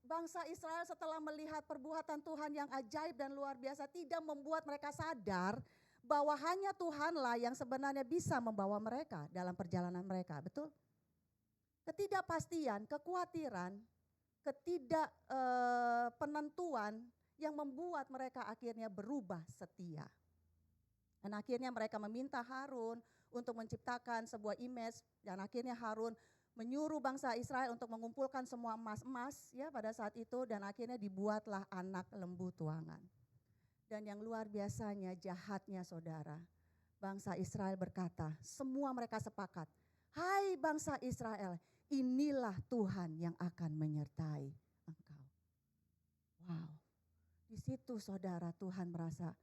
bangsa Israel setelah melihat perbuatan Tuhan yang ajaib dan luar biasa, tidak membuat mereka sadar bahwa hanya Tuhanlah yang sebenarnya bisa membawa mereka dalam perjalanan mereka, betul? Ketidakpastian, kekhawatiran, penentuan yang membuat mereka akhirnya berubah setia. Dan akhirnya mereka meminta Harun untuk menciptakan sebuah image, dan akhirnya Harun menyuruh bangsa Israel untuk mengumpulkan semua emas-emas ya pada saat itu, dan akhirnya dibuatlah anak lembu tuangan. Dan yang luar biasanya jahatnya saudara, bangsa Israel berkata, semua mereka sepakat, hai bangsa Israel, inilah Tuhan yang akan menyertai engkau. Wow, di situ saudara Tuhan merasa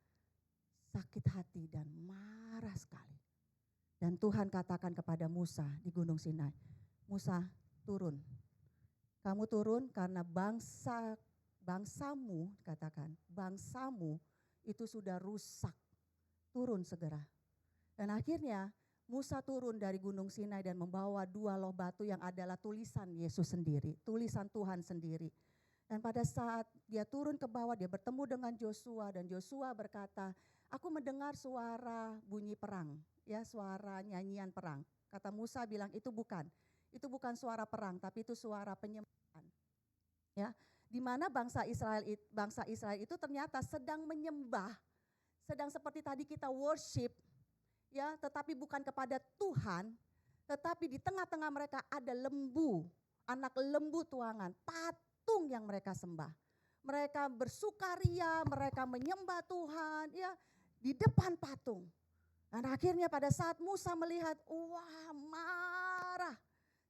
sakit hati dan marah sekali. Dan Tuhan katakan kepada Musa di Gunung Sinai, Musa turun, kamu turun karena bangsamu, katakan bangsamu itu sudah rusak, turun segera. Dan akhirnya Musa turun dari Gunung Sinai dan membawa 2 loh batu yang adalah tulisan Yesus sendiri, tulisan Tuhan sendiri. Dan pada saat dia turun ke bawah, dia bertemu dengan Joshua, dan Joshua berkata, aku mendengar suara bunyi perang, ya suara nyanyian perang. Kata Musa bilang itu bukan suara perang, tapi itu suara penyembahan. Ya, di mana bangsa Israel itu ternyata sedang menyembah, sedang seperti tadi kita worship, ya, tetapi bukan kepada Tuhan, tetapi di tengah-tengah mereka ada lembu, anak lembu tuangan, patung yang mereka sembah. Mereka bersukaria, mereka menyembah Tuhan, ya, di depan patung. Dan akhirnya pada saat Musa melihat, wah marah,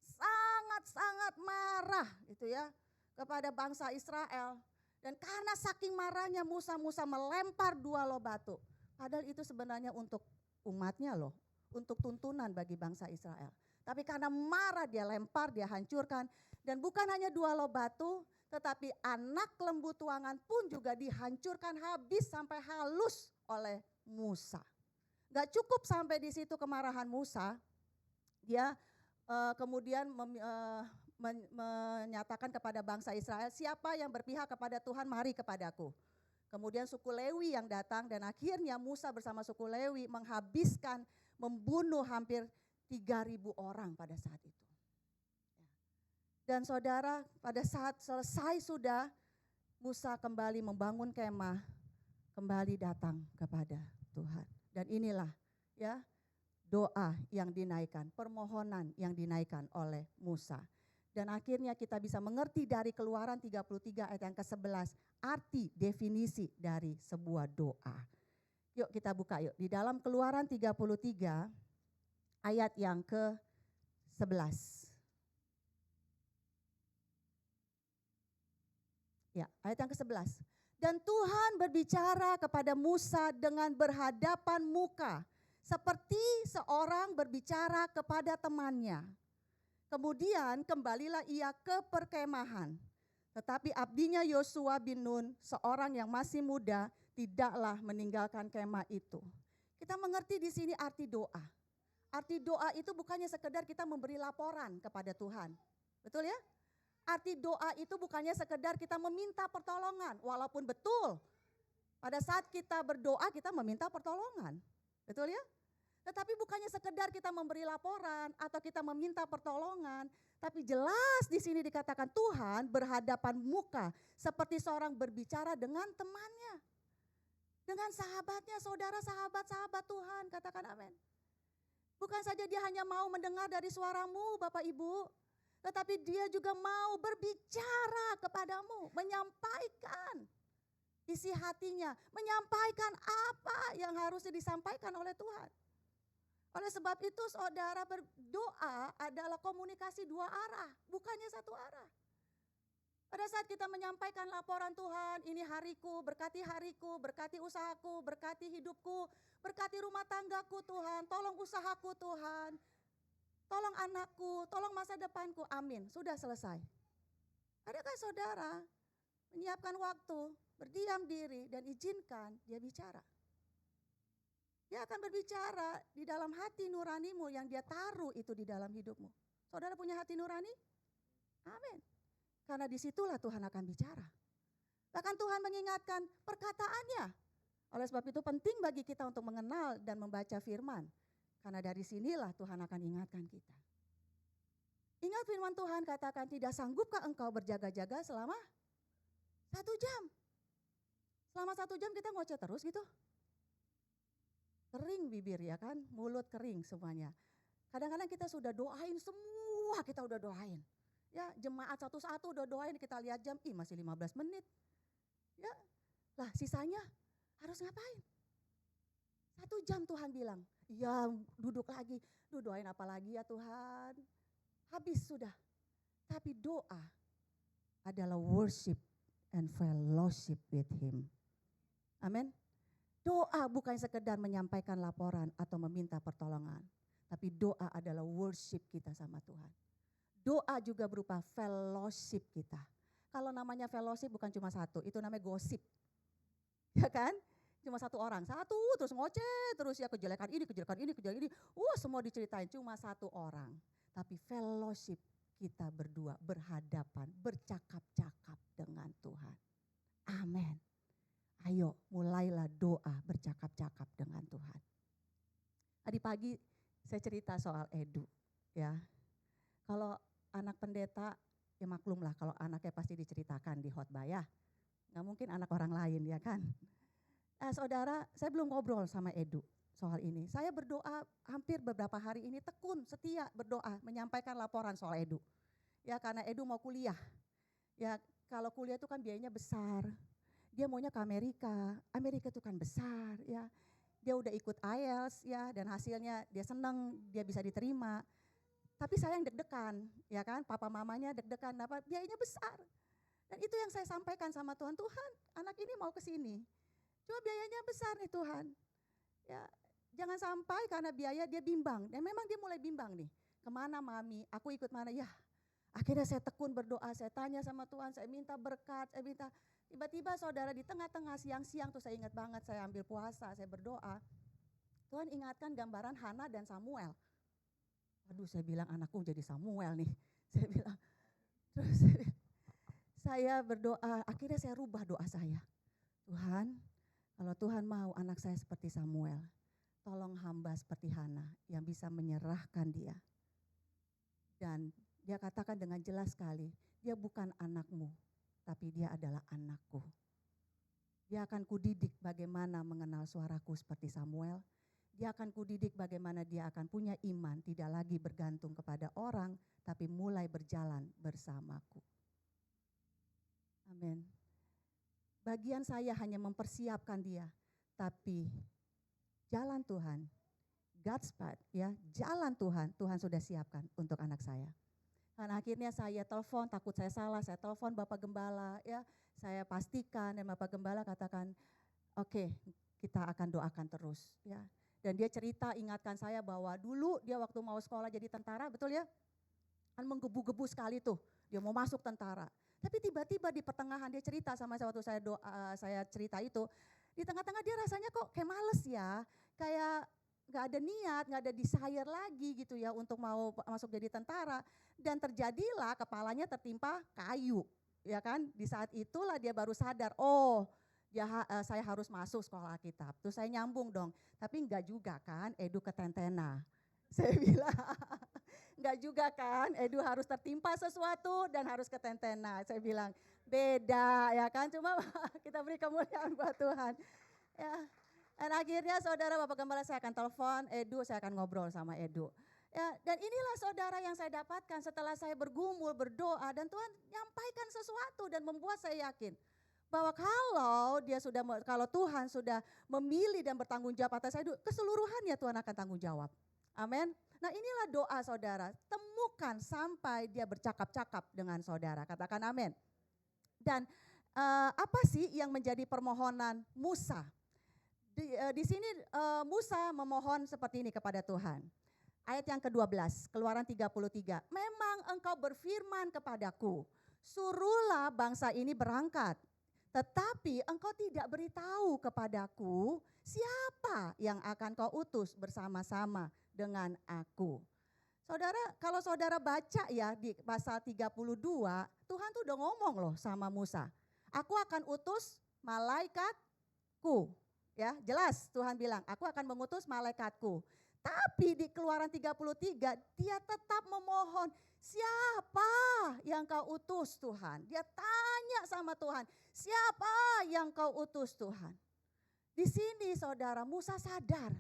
sangat-sangat marah gitu ya kepada bangsa Israel. Dan karena saking marahnya Musa melempar 2 loh batu. Padahal itu sebenarnya untuk umatnya loh, untuk tuntunan bagi bangsa Israel. Tapi karena marah dia lempar, dia hancurkan. Dan bukan hanya 2 loh batu, tetapi anak lembu tuangan pun juga dihancurkan habis sampai halus oleh Musa. Gak cukup sampai di situ kemarahan Musa, dia kemudian menyatakan kepada bangsa Israel, siapa yang berpihak kepada Tuhan mari kepadaku. Kemudian suku Lewi yang datang, dan akhirnya Musa bersama suku Lewi menghabiskan, membunuh hampir 3.000 orang pada saat itu. Dan saudara, pada saat selesai sudah, Musa kembali membangun kemah, kembali datang kepada Tuhan. Dan inilah ya doa yang dinaikkan, permohonan yang dinaikkan oleh Musa. Dan akhirnya kita bisa mengerti dari Keluaran 33 ayat yang ke-11, arti definisi dari sebuah doa. Yuk kita buka yuk, di dalam Keluaran 33 ayat yang 11. Ya, ayat yang ke-11. Dan Tuhan berbicara kepada Musa dengan berhadapan muka, seperti seorang berbicara kepada temannya. Kemudian kembalilah ia ke perkemahan. Tetapi abdinya Yosua bin Nun, seorang yang masih muda, tidaklah meninggalkan kemah itu. Kita mengerti di sini arti doa. Arti doa itu bukannya sekedar kita memberi laporan kepada Tuhan. Betul ya? Arti doa itu bukannya sekedar kita meminta pertolongan. Walaupun betul, pada saat kita berdoa kita meminta pertolongan. Betul ya? Tetapi bukannya sekedar kita memberi laporan atau kita meminta pertolongan. Tapi jelas di sini dikatakan Tuhan berhadapan muka seperti seorang berbicara dengan temannya. Dengan sahabatnya, saudara, sahabat Tuhan, katakan amin. Bukan saja dia hanya mau mendengar dari suaramu Bapak Ibu, tetapi dia juga mau berbicara kepadamu, menyampaikan isi hatinya, menyampaikan apa yang harusnya disampaikan oleh Tuhan. Oleh sebab itu saudara, berdoa adalah komunikasi dua arah, bukannya satu arah. Pada saat kita menyampaikan laporan Tuhan, ini hariku, berkati usahaku, berkati hidupku, berkati rumah tanggaku Tuhan, tolong usahaku Tuhan, tolong anakku, tolong masa depanku, amin, sudah selesai. Adakah saudara menyiapkan waktu, berdiam diri dan izinkan dia bicara? Dia akan berbicara di dalam hati nuranimu yang dia taruh itu di dalam hidupmu. Saudara punya hati nurani? Amin. Karena disitulah Tuhan akan bicara. Bahkan Tuhan mengingatkan perkataannya. Oleh sebab itu penting bagi kita untuk mengenal dan membaca firman. Karena dari sinilah Tuhan akan ingatkan kita. Ingat firman Tuhan katakan, tidak sanggupkah engkau berjaga-jaga selama 1 jam? Selama 1 jam kita ngoceh terus gitu. Kering bibir ya kan, mulut kering semuanya. Kadang-kadang kita sudah doain semua, kita udah doain. Ya, jemaat satu-satu udah doain, kita lihat jam, masih 15 menit. Ya, lah sisanya harus ngapain? 1 jam Tuhan bilang, ya duduk lagi, doain apa lagi ya Tuhan. Habis sudah. Tapi doa adalah worship and fellowship with Him. Amin. Doa bukan sekedar menyampaikan laporan atau meminta pertolongan. Tapi doa adalah worship kita sama Tuhan. Doa juga berupa fellowship kita. Kalau namanya fellowship bukan cuma satu, itu namanya gosip. Ya kan? Cuma satu orang, satu terus ngoceh, terus ya kejelekan ini, semua diceritain cuma satu orang. Tapi fellowship kita berdua berhadapan, bercakap-cakap dengan Tuhan. Amin. Ayo mulailah doa bercakap-cakap dengan Tuhan. Tadi pagi saya cerita soal Edu ya. Kalau anak pendeta ya maklumlah kalau anaknya pasti diceritakan di khotbah ya. Gak mungkin anak orang lain ya kan. Saudara, saya belum ngobrol sama Edu soal ini. Saya berdoa hampir beberapa hari ini tekun, setia berdoa menyampaikan laporan soal Edu. Ya karena Edu mau kuliah. Ya kalau kuliah itu kan biayanya besar. Dia maunya ke Amerika, Amerika itu kan besar ya. Dia udah ikut IELTS ya dan hasilnya dia senang, dia bisa diterima. Tapi saya yang deg-degan ya kan, papa mamanya deg-degan, biayanya besar. Dan itu yang saya sampaikan sama Tuhan, Tuhan anak ini mau ke sini. Cuma biayanya besar nih Tuhan. Ya, jangan sampai karena biaya dia bimbang. Dan memang dia mulai bimbang nih. Kemana mami, aku ikut mana ya. Akhirnya saya tekun berdoa, saya tanya sama Tuhan, saya minta berkat, saya minta. Tiba-tiba saudara di tengah-tengah siang-siang tuh saya ingat banget, saya ambil puasa, saya berdoa. Tuhan ingatkan gambaran Hana dan Samuel. Waduh saya bilang anakku jadi Samuel nih. Saya bilang, terus saya berdoa, akhirnya saya rubah doa saya. Tuhan, kalau Tuhan mau anak saya seperti Samuel, tolong hamba seperti Hana yang bisa menyerahkan dia. Dan dia katakan dengan jelas sekali, dia bukan anakmu, tapi dia adalah anakku. Dia akan kudidik bagaimana mengenal suaraku seperti Samuel. Dia akan kudidik bagaimana dia akan punya iman, tidak lagi bergantung kepada orang, tapi mulai berjalan bersamaku. Amin. Bagian saya hanya mempersiapkan dia, tapi jalan Tuhan, God's path, ya, jalan Tuhan, Tuhan sudah siapkan untuk anak saya. Dan akhirnya saya telepon, takut saya salah, saya telepon Bapak Gembala, ya, saya pastikan dan Bapak Gembala katakan, oke, kita akan doakan terus, ya. Dan dia cerita, ingatkan saya bahwa dulu dia waktu mau sekolah jadi tentara, betul ya? Kan menggebu-gebu sekali tuh, dia mau masuk tentara. Tapi tiba-tiba di pertengahan dia cerita sama saya waktu saya cerita itu, di tengah-tengah dia rasanya kok kayak males ya, kayak gak ada niat, gak ada desire lagi gitu ya untuk mau masuk jadi tentara. Dan terjadilah kepalanya tertimpa kayu, ya kan? Di saat itulah dia baru sadar, oh saya harus masuk sekolah Alkitab. Terus saya nyambung dong, tapi enggak juga kan Edu ketentena. Saya bilang, enggak juga kan Edu harus tertimpa sesuatu dan harus ketentena. Saya bilang, beda ya kan, cuma kita beri kemuliaan buat Tuhan. Ya. Dan akhirnya saudara Bapak Gembala saya akan telepon Edu, saya akan ngobrol sama Edu. Ya, dan inilah saudara yang saya dapatkan setelah saya bergumul, berdoa dan Tuhan nyampaikan sesuatu dan membuat saya yakin bahwa kalau Tuhan sudah memilih dan bertanggung jawab atas saya, keseluruhannya Tuhan akan tanggung jawab. Amin. Nah inilah doa saudara, temukan sampai dia bercakap-cakap dengan saudara, katakan amin. Dan apa sih yang menjadi permohonan Musa? Di sini Musa memohon seperti ini kepada Tuhan. Ayat yang ke-12, Keluaran 33. Memang engkau berfirman kepadaku, suruhlah bangsa ini berangkat. Tetapi engkau tidak beritahu kepadaku siapa yang akan kau utus bersama-sama dengan aku. Saudara, kalau saudara baca ya di pasal 32, Tuhan tuh udah ngomong loh sama Musa. Aku akan utus malaikatku. Ya, jelas Tuhan bilang, aku akan mengutus malaikatku. Tapi di Keluaran 33 dia tetap memohon, siapa yang kau utus Tuhan? Dia tanya sama Tuhan, siapa yang kau utus Tuhan? Di sini saudara Musa sadar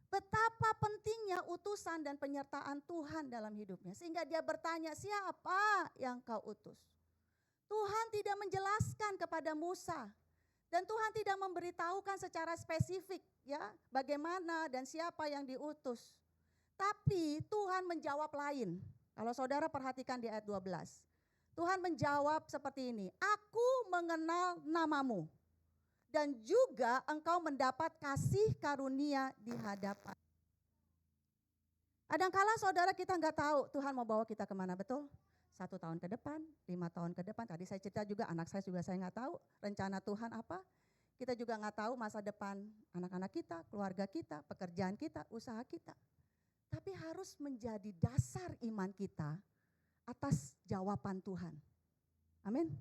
betapa pentingnya utusan dan penyertaan Tuhan dalam hidupnya. Sehingga dia bertanya, siapa yang kau utus? Tuhan tidak menjelaskan kepada Musa. Dan Tuhan tidak memberitahukan secara spesifik ya bagaimana dan siapa yang diutus. Tapi Tuhan menjawab lain. Kalau saudara perhatikan di ayat 12. Tuhan menjawab seperti ini, aku mengenal namamu dan juga engkau mendapat kasih karunia di hadapan. Kadang-kala saudara kita nggak tahu Tuhan mau bawa kita kemana, betul? 1 tahun ke depan, 5 tahun ke depan. Tadi saya cerita juga anak saya juga saya nggak tahu rencana Tuhan apa. Kita juga nggak tahu masa depan anak-anak kita, keluarga kita, pekerjaan kita, usaha kita. Tapi harus menjadi dasar iman kita atas jawaban Tuhan. Amin.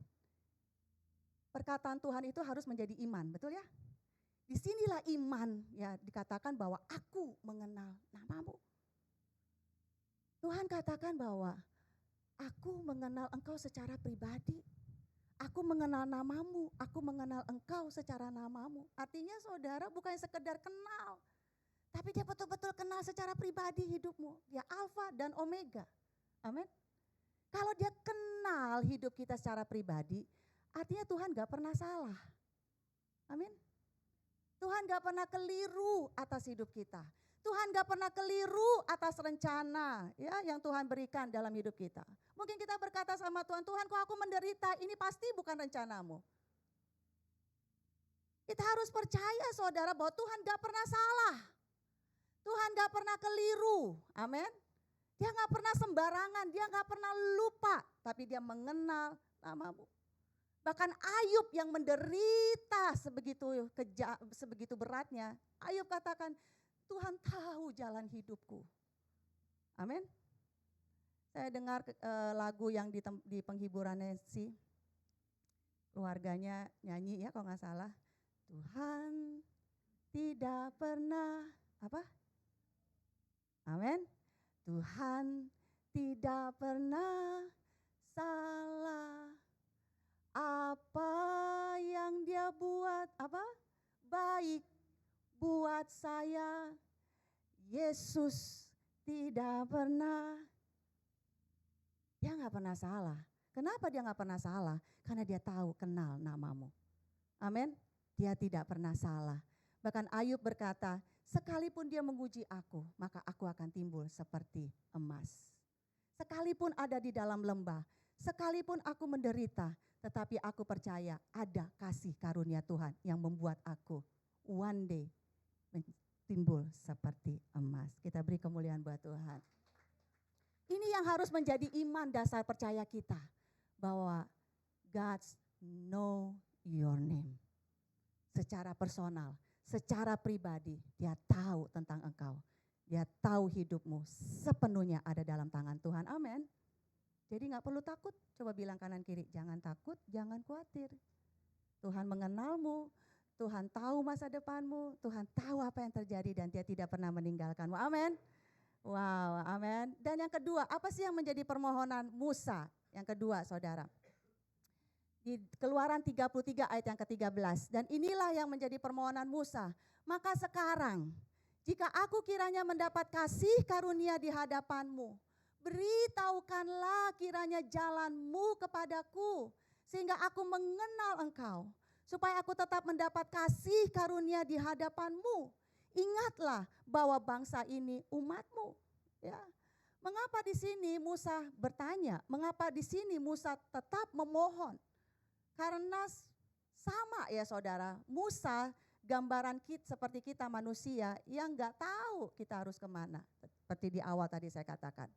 Perkataan Tuhan itu harus menjadi iman, betul ya? Disinilah iman ya dikatakan bahwa aku mengenal namamu. Tuhan katakan bahwa aku mengenal engkau secara pribadi. Aku mengenal namamu, aku mengenal engkau secara namamu. Artinya saudara bukan sekedar kenal. Tapi dia betul-betul kenal secara pribadi hidupmu. Dia Alfa dan Omega. Amin. Kalau dia kenal hidup kita secara pribadi, artinya Tuhan gak pernah salah. Amin. Tuhan gak pernah keliru atas hidup kita. Tuhan gak pernah keliru atas rencana ya yang Tuhan berikan dalam hidup kita. Mungkin kita berkata sama Tuhan, Tuhan kok aku menderita, ini pasti bukan rencanamu. Kita harus percaya saudara bahwa Tuhan gak pernah salah. Tuhan gak pernah keliru, amin. Dia gak pernah sembarangan, dia gak pernah lupa, tapi dia mengenal namamu. Bahkan Ayub yang menderita sebegitu beratnya, Ayub katakan, Tuhan tahu jalan hidupku. Amin. Saya dengar lagu yang di penghiburannya si keluarganya nyanyi ya kalau nggak salah. Tuhan tidak pernah apa? Amin. Tuhan tidak pernah salah. Apa yang dia buat apa? Baik buat saya. Yesus tidak pernah. Dia gak pernah salah. Kenapa dia gak pernah salah? Karena dia tahu kenal namamu. Amin. Dia tidak pernah salah. Bahkan Ayub berkata, Sekalipun dia menguji aku, maka aku akan timbul seperti emas. Sekalipun ada di dalam lembah, sekalipun aku menderita, tetapi aku percaya ada kasih karunia Tuhan yang membuat aku one day timbul seperti emas. Kita beri kemuliaan buat Tuhan. Ini yang harus menjadi iman dasar percaya kita, bahwa God know your name. Secara personal, secara pribadi, dia tahu tentang engkau. Dia tahu hidupmu sepenuhnya ada dalam tangan Tuhan. Amin. Jadi gak perlu takut. Coba bilang kanan kiri, jangan takut, jangan khawatir. Tuhan mengenalmu, Tuhan tahu masa depanmu, Tuhan tahu apa yang terjadi dan dia tidak pernah meninggalkanmu. Amin. Wow, amin. Dan yang kedua, apa sih yang menjadi permohonan Musa? Yang kedua, saudara. Di Keluaran 33 ayat yang ke-13. Dan inilah yang menjadi permohonan Musa. Maka sekarang, jika aku kiranya mendapat kasih karunia di hadapanmu, beritahukanlah kiranya jalanmu kepadaku, sehingga aku mengenal engkau, supaya aku tetap mendapat kasih karunia di hadapanmu. Ingatlah bahwa bangsa ini umatmu. Ya. Mengapa di sini Musa bertanya? Mengapa di sini Musa tetap memohon? Karena sama ya saudara, Musa gambaran kita seperti kita manusia yang gak tahu kita harus kemana. Seperti di awal tadi saya katakan,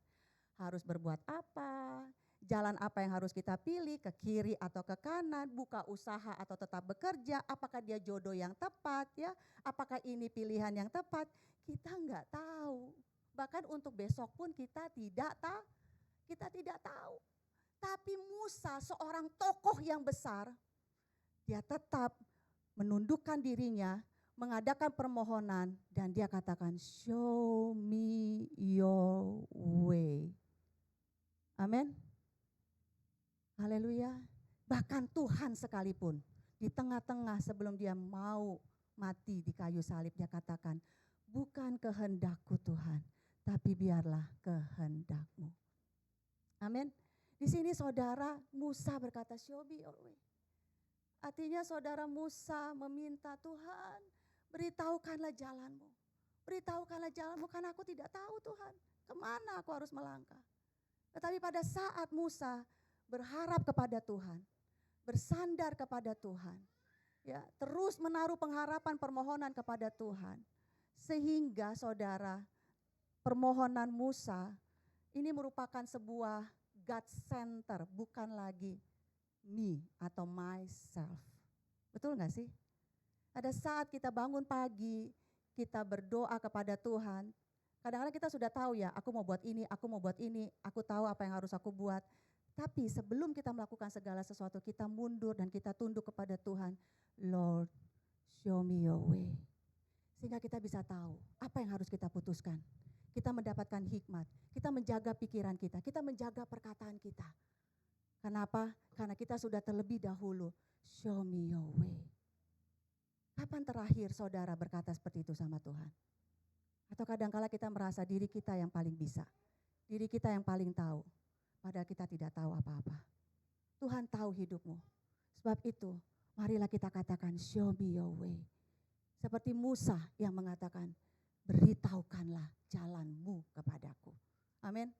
harus berbuat apa, jalan apa yang harus kita pilih, ke kiri atau ke kanan, buka usaha atau tetap bekerja, apakah dia jodoh yang tepat ya, apakah ini pilihan yang tepat, kita nggak tahu. Bahkan untuk besok pun kita tidak tahu. Tapi Musa seorang tokoh yang besar, dia tetap menundukkan dirinya, mengadakan permohonan dan dia katakan, show me your way. Amin. Haleluya. Bahkan Tuhan sekalipun di tengah-tengah sebelum dia mau mati di kayu salib, dia katakan, bukan kehendakku Tuhan, tapi biarlah kehendakmu. Amin. Di sini saudara Musa berkata, show me your way. Artinya saudara Musa meminta Tuhan, beritahukanlah jalanmu. Beritahukanlah jalanmu karena aku tidak tahu Tuhan, kemana aku harus melangkah. Tetapi pada saat Musa berharap kepada Tuhan, bersandar kepada Tuhan, ya, terus menaruh pengharapan permohonan kepada Tuhan, sehingga saudara permohonan Musa ini merupakan sebuah God center, bukan lagi me atau myself. Betul gak sih? Pada saat kita bangun pagi, kita berdoa kepada Tuhan, kadang-kadang kita sudah tahu ya, aku mau buat ini, aku tahu apa yang harus aku buat. Tapi sebelum kita melakukan segala sesuatu, kita mundur dan kita tunduk kepada Tuhan. Lord, show me your way. Sehingga kita bisa tahu apa yang harus kita putuskan. Kita mendapatkan hikmat, kita menjaga pikiran kita menjaga perkataan kita. Kenapa? Karena kita sudah terlebih dahulu, show me your way. Kapan terakhir saudara berkata seperti itu sama Tuhan? Atau kadangkala kita merasa diri kita yang paling bisa, diri kita yang paling tahu, padahal kita tidak tahu apa-apa. Tuhan tahu hidupmu. Sebab itu, marilah kita katakan, show me your way. Seperti Musa yang mengatakan, beritahukanlah jalanmu kepadaku. Amin.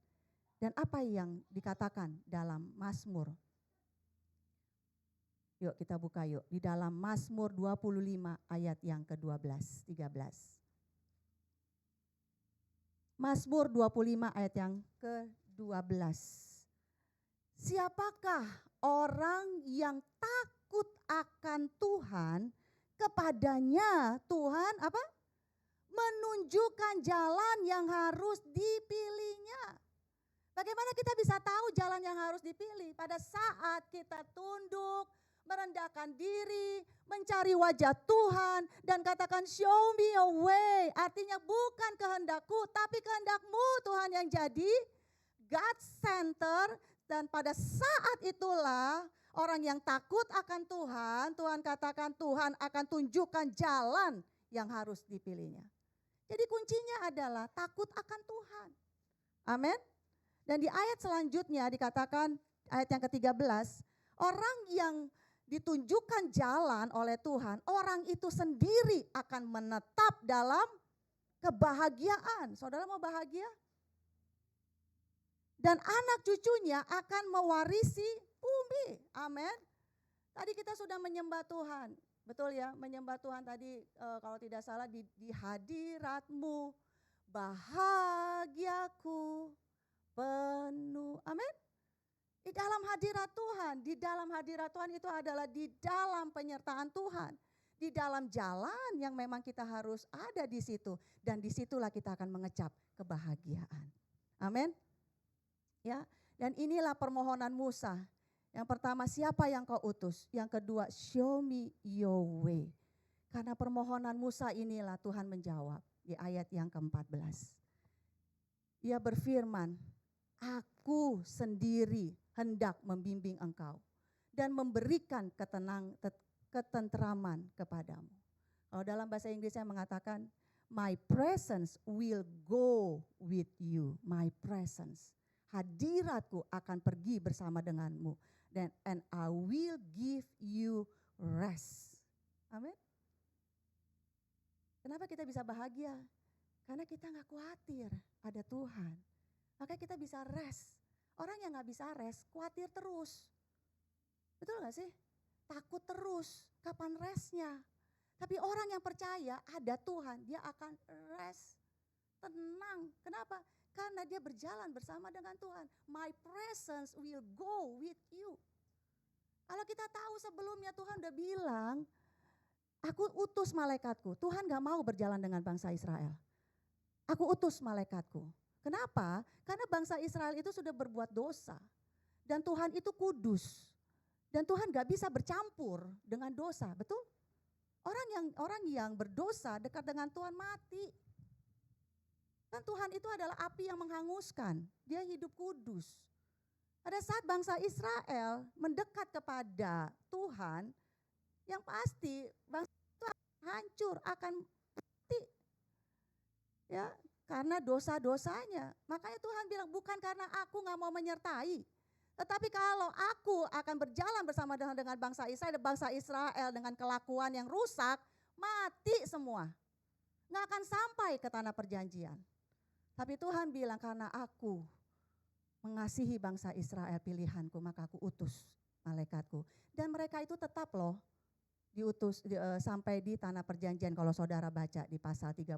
Dan apa yang dikatakan dalam Mazmur? Yuk kita buka yuk. Di dalam Mazmur 25 ayat yang ke-12, 13. Mazmur 25 ayat yang ke-12. Siapakah orang yang takut akan Tuhan, kepadanya Tuhan apa? Menunjukkan jalan yang harus dipilihnya. Bagaimana kita bisa tahu jalan yang harus dipilih? Pada saat kita tunduk, merendahkan diri, mencari wajah Tuhan dan katakan show me your way. Artinya bukan kehendakku tapi kehendakmu Tuhan yang jadi God center. Dan pada saat itulah orang yang takut akan Tuhan, Tuhan katakan Tuhan akan tunjukkan jalan yang harus dipilihnya. Jadi kuncinya adalah takut akan Tuhan. Amin. Dan di ayat selanjutnya dikatakan ayat yang ke-13, orang yang ditunjukkan jalan oleh Tuhan, orang itu sendiri akan menetap dalam kebahagiaan. Saudara mau bahagia? Dan anak cucunya akan mewarisi bumi. Amin. Tadi kita sudah menyembah Tuhan. Betul ya, menyembah Tuhan tadi kalau tidak salah di hadirat-Mu bahagiaku penuh. Amin. Di dalam hadirat Tuhan, di dalam hadirat Tuhan itu adalah di dalam penyertaan Tuhan. Di dalam jalan yang memang kita harus ada di situ. Dan disitulah kita akan mengecap kebahagiaan. Amin. Ya, dan inilah permohonan Musa. Yang pertama, siapa yang kau utus? Yang kedua, show me your way. Karena permohonan Musa inilah Tuhan menjawab di ayat yang ke-14. Ia berfirman, aku sendiri hendak membimbing engkau dan memberikan ketenteraman kepadamu. Kalau dalam bahasa Inggrisnya mengatakan, my presence will go with you. My presence. Hadiratku akan pergi bersama denganmu. And I will give you rest. Amin. Kenapa kita bisa bahagia? Karena kita gak khawatir ada Tuhan. Makanya kita bisa rest. Orang yang gak bisa rest, khawatir terus. Betul gak sih? Takut terus, kapan restnya? Tapi orang yang percaya ada Tuhan, dia akan rest. Tenang, kenapa? Karena dia berjalan bersama dengan Tuhan. My presence will go with you. Kalau kita tahu sebelumnya Tuhan udah bilang, aku utus malaikatku. Tuhan gak mau berjalan dengan bangsa Israel. Aku utus malaikatku. Kenapa? Karena bangsa Israel itu sudah berbuat dosa. Dan Tuhan itu kudus. Dan Tuhan gak bisa bercampur dengan dosa, betul? Orang yang berdosa dekat dengan Tuhan mati. Kan Tuhan itu adalah api yang menghanguskan. Dia hidup kudus. Pada saat bangsa Israel mendekat kepada Tuhan, yang pasti bangsa itu hancur, akan mati. Ya, karena dosa-dosanya. Makanya Tuhan bilang, bukan karena aku gak mau menyertai. Tetapi kalau aku akan berjalan bersama dengan bangsa Israel dengan kelakuan yang rusak, mati semua. Gak akan sampai ke tanah perjanjian. Tapi Tuhan bilang, karena aku mengasihi bangsa Israel pilihanku, maka aku utus malaikatku. Dan mereka itu tetap loh diutus sampai di tanah perjanjian kalau saudara baca di pasal 32.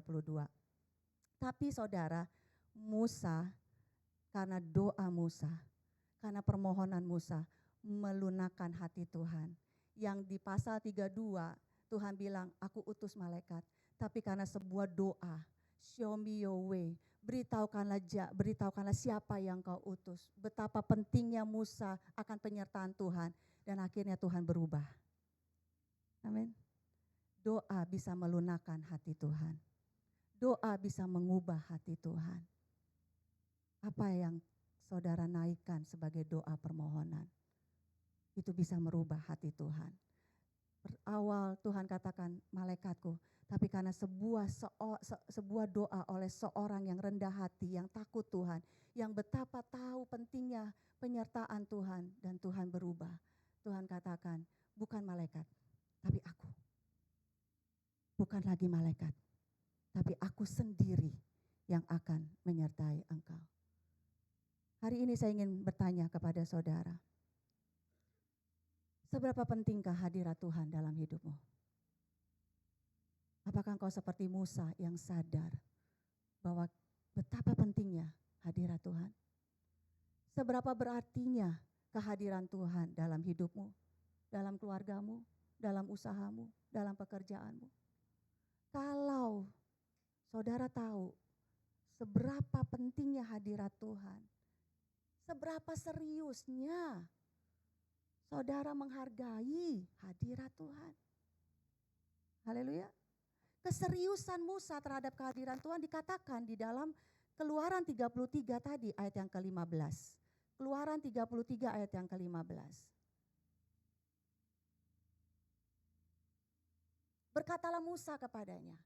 Tapi saudara, Musa, karena doa Musa, karena permohonan Musa melunakkan hati Tuhan. Yang di pasal 32 Tuhan bilang, aku utus malaikat. Tapi karena sebuah doa, show me your way, beritahukanlah siapa yang kau utus. Betapa pentingnya Musa akan penyertaan Tuhan. Dan akhirnya Tuhan berubah. Amin. Doa bisa melunakkan hati Tuhan. Doa bisa mengubah hati Tuhan. Apa yang saudara naikkan sebagai doa permohonan, itu bisa merubah hati Tuhan. Berawal Tuhan katakan malaikatku, tapi karena sebuah doa oleh seorang yang rendah hati, yang takut Tuhan, yang betapa tahu pentingnya penyertaan Tuhan, dan Tuhan berubah. Tuhan katakan, bukan malaikat, tapi aku. Bukan lagi malaikat, tapi aku sendiri yang akan menyertai engkau. Hari ini saya ingin bertanya kepada saudara, seberapa pentingkah hadirat Tuhan dalam hidupmu? Apakah engkau seperti Musa yang sadar bahwa betapa pentingnya hadirat Tuhan? Seberapa berartinya kehadiran Tuhan dalam hidupmu, dalam keluargamu, dalam usahamu, dalam pekerjaanmu? Kalau saudara tahu seberapa pentingnya hadirat Tuhan, seberapa seriusnya saudara menghargai hadirat Tuhan. Haleluya. Keseriusan Musa terhadap kehadiran Tuhan dikatakan di dalam Keluaran 33 tadi ayat yang ke-15. Keluaran 33 ayat yang ke-15. Berkatalah Musa kepadanya,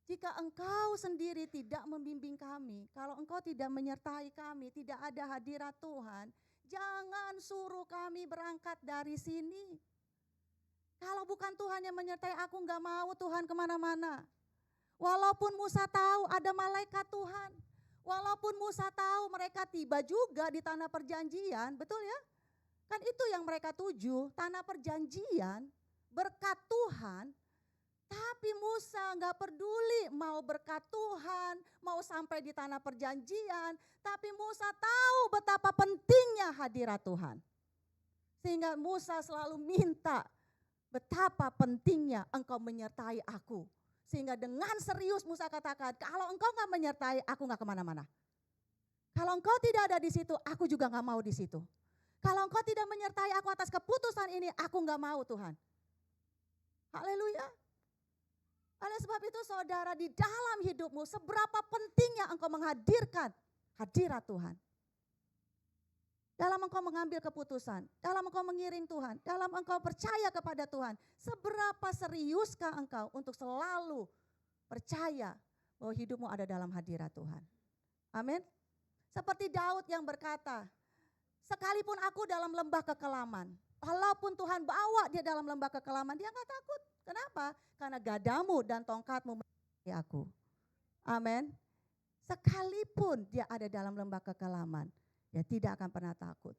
jika engkau sendiri tidak membimbing kami, kalau engkau tidak menyertai kami, tidak ada hadirat Tuhan, jangan suruh kami berangkat dari sini. Kalau bukan Tuhan yang menyertai aku, gak mau Tuhan kemana-mana. Walaupun Musa tahu ada malaikat Tuhan, walaupun Musa tahu mereka tiba juga di tanah perjanjian, betul ya? Kan itu yang mereka tuju, tanah perjanjian, berkat Tuhan. Tapi Musa nggak peduli mau berkat Tuhan, mau sampai di tanah perjanjian. Tapi Musa tahu betapa pentingnya hadirat Tuhan. Sehingga Musa selalu minta, betapa pentingnya engkau menyertai aku. Sehingga dengan serius Musa katakan, kalau engkau nggak menyertai, aku nggak kemana-mana. Kalau engkau tidak ada di situ, aku juga nggak mau di situ. Kalau engkau tidak menyertai aku atas keputusan ini, aku nggak mau Tuhan. Haleluya. Oleh sebab itu saudara, di dalam hidupmu seberapa pentingnya engkau menghadirkan hadirat Tuhan. Dalam engkau mengambil keputusan, dalam engkau mengiring Tuhan, dalam engkau percaya kepada Tuhan. Seberapa seriuskah engkau untuk selalu percaya bahwa hidupmu ada dalam hadirat Tuhan. Amin. Seperti Daud yang berkata, sekalipun aku dalam lembah kekelaman, walaupun Tuhan bawa dia dalam lembah kekelaman, dia gak takut. Kenapa? Karena gadamu dan tongkatmu menyertai aku. Amin. Sekalipun dia ada dalam lembah kekelaman, dia tidak akan pernah takut.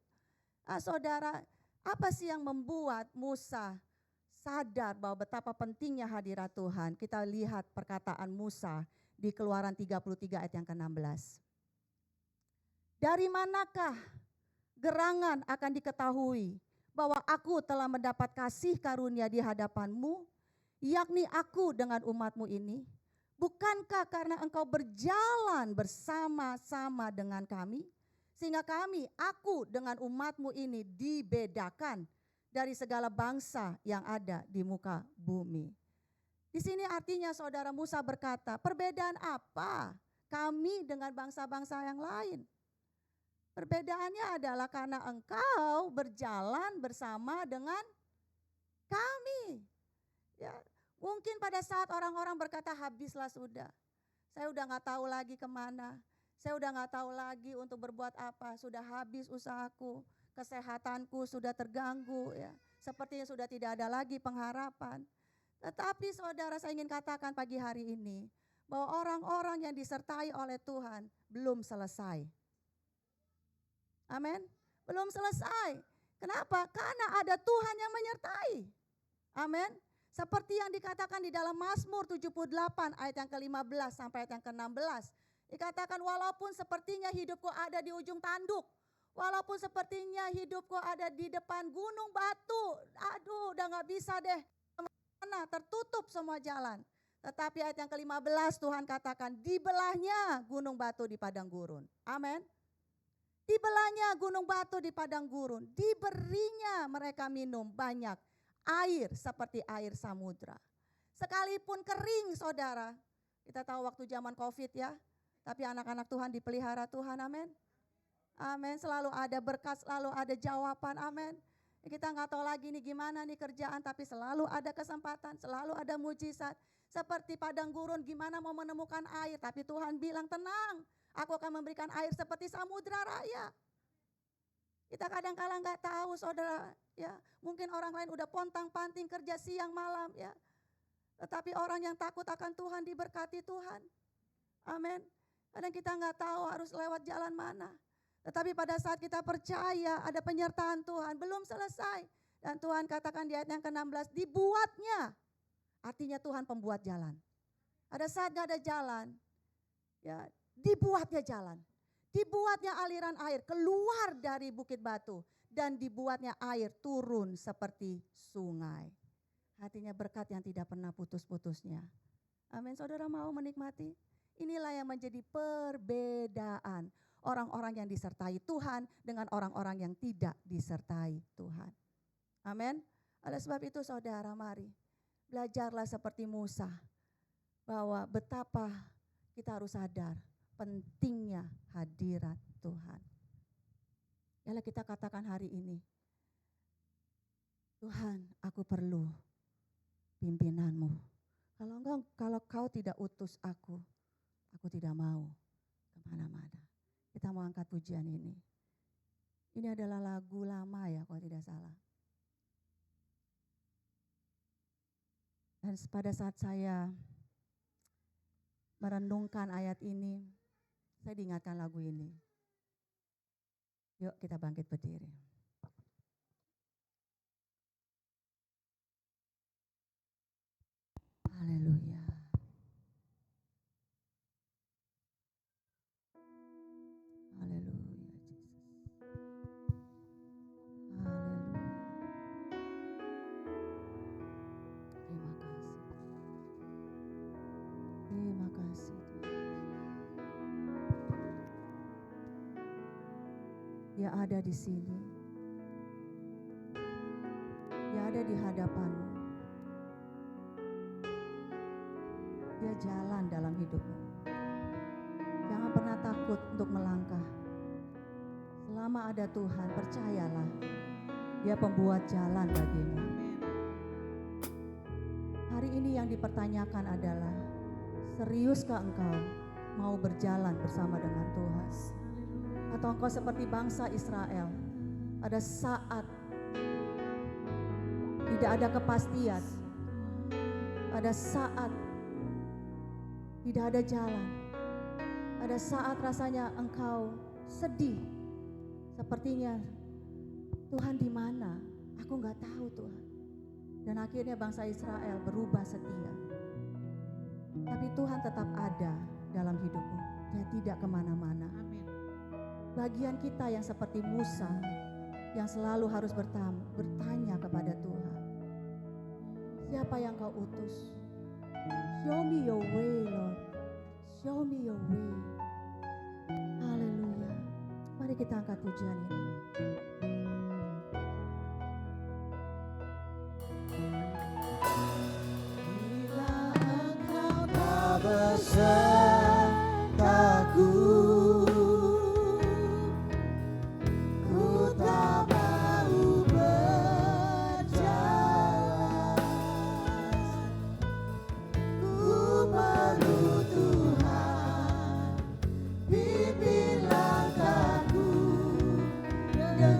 Saudara, apa sih yang membuat Musa sadar bahwa betapa pentingnya hadirat Tuhan? Kita lihat perkataan Musa di Keluaran 33 ayat yang ke-16. Dari manakah gerangan akan diketahui bahwa aku telah mendapat kasih karunia di hadapanmu, yakni aku dengan umatmu ini? Bukankah karena engkau berjalan bersama-sama dengan kami, sehingga aku dengan umatmu ini dibedakan dari segala bangsa yang ada di muka bumi. Di sini artinya saudara, Musa berkata, perbedaan apa kami dengan bangsa-bangsa yang lain? Perbedaannya adalah karena engkau berjalan bersama dengan kami. Ya, mungkin pada saat orang-orang berkata habislah sudah, saya udah gak tahu lagi kemana, saya udah gak tahu lagi untuk berbuat apa, sudah habis usahaku, kesehatanku sudah terganggu, ya, sepertinya sudah tidak ada lagi pengharapan. Tetapi saudara, saya ingin katakan pagi hari ini bahwa orang-orang yang disertai oleh Tuhan belum selesai. Amin. Belum selesai. Kenapa? Karena ada Tuhan yang menyertai. Amin. Seperti yang dikatakan di dalam Mazmur 78 ayat yang ke-15 sampai ayat yang ke-16. Dikatakan walaupun sepertinya hidupku ada di ujung tanduk, walaupun sepertinya hidupku ada di depan gunung batu, aduh udah gak bisa deh, kemana, tertutup semua jalan. Tetapi ayat yang ke-15 Tuhan katakan dibelahnya gunung batu di padang gurun. Amin. Dibelahnya gunung batu di padang gurun, diberinya mereka minum banyak air seperti air samudra. Sekalipun kering saudara, kita tahu waktu zaman COVID ya, tapi anak-anak Tuhan dipelihara Tuhan, amin. Amin, selalu ada berkat, selalu ada jawaban, amin. Kita gak tahu lagi nih gimana nih kerjaan, tapi selalu ada kesempatan, selalu ada mujizat. Seperti padang gurun, gimana mau menemukan air, tapi Tuhan bilang tenang, aku akan memberikan air seperti samudra raya. Kita kadang-kala gak tahu saudara, ya, mungkin orang lain udah pontang-panting kerja siang malam ya. Tetapi orang yang takut akan Tuhan diberkati Tuhan. Amin. Kadang kita gak tahu harus lewat jalan mana. Tetapi pada saat kita percaya ada penyertaan Tuhan, belum selesai. Dan Tuhan katakan di ayat yang ke-16, dibuatnya. Artinya Tuhan pembuat jalan. Ada saat gak ada jalan, ya, dibuatnya jalan. Dibuatnya aliran air keluar dari bukit batu. Dan dibuatnya air turun seperti sungai. Artinya berkat yang tidak pernah putus-putusnya. Amin, saudara mau menikmati? Inilah yang menjadi perbedaan orang-orang yang disertai Tuhan dengan orang-orang yang tidak disertai Tuhan. Amin. Oleh sebab itu saudara, mari belajarlah seperti Musa, bahwa betapa kita harus sadar pentingnya hadirat Tuhan. Yalah kita katakan hari ini, Tuhan, aku perlu pimpinanmu. Kalau kau tidak utus aku tidak mau kemana-mana. Kita mau angkat pujian ini. Ini adalah lagu lama ya kalau tidak salah. Dan pada saat saya merenungkan ayat ini, saya diingatkan lagu ini. Yuk kita bangkit berdiri. Haleluya. Haleluya, Yesus. Haleluya. Terima kasih. Terima kasih. Dia ada di sini. Dia ada di hadapanmu. Dia jalan dalam hidupmu. Jangan pernah takut untuk melangkah. Selama ada Tuhan, percayalah. Dia pembuat jalan bagimu. Hari ini yang dipertanyakan adalah, seriuskah engkau mau berjalan bersama dengan Tuhan? Atau engkau seperti bangsa Israel, pada saat tidak ada kepastian, pada saat tidak ada jalan, pada saat rasanya engkau sedih, sepertinya Tuhan di mana? Aku nggak tahu Tuhan. Dan akhirnya bangsa Israel berubah setia. Tapi Tuhan tetap ada dalam hidupmu. Dia tidak kemana-mana. Amin. Bagian kita yang seperti Musa, yang selalu harus bertanya kepada Tuhan. Siapa yang kau utus? Show me your way, Lord. Show me your way. Haleluya. Mari kita angkat pujian ini. Bila engkau tak besertaku, ku tak mau berjalan. Ku perlu Tuhan, pimpin langkahku dengan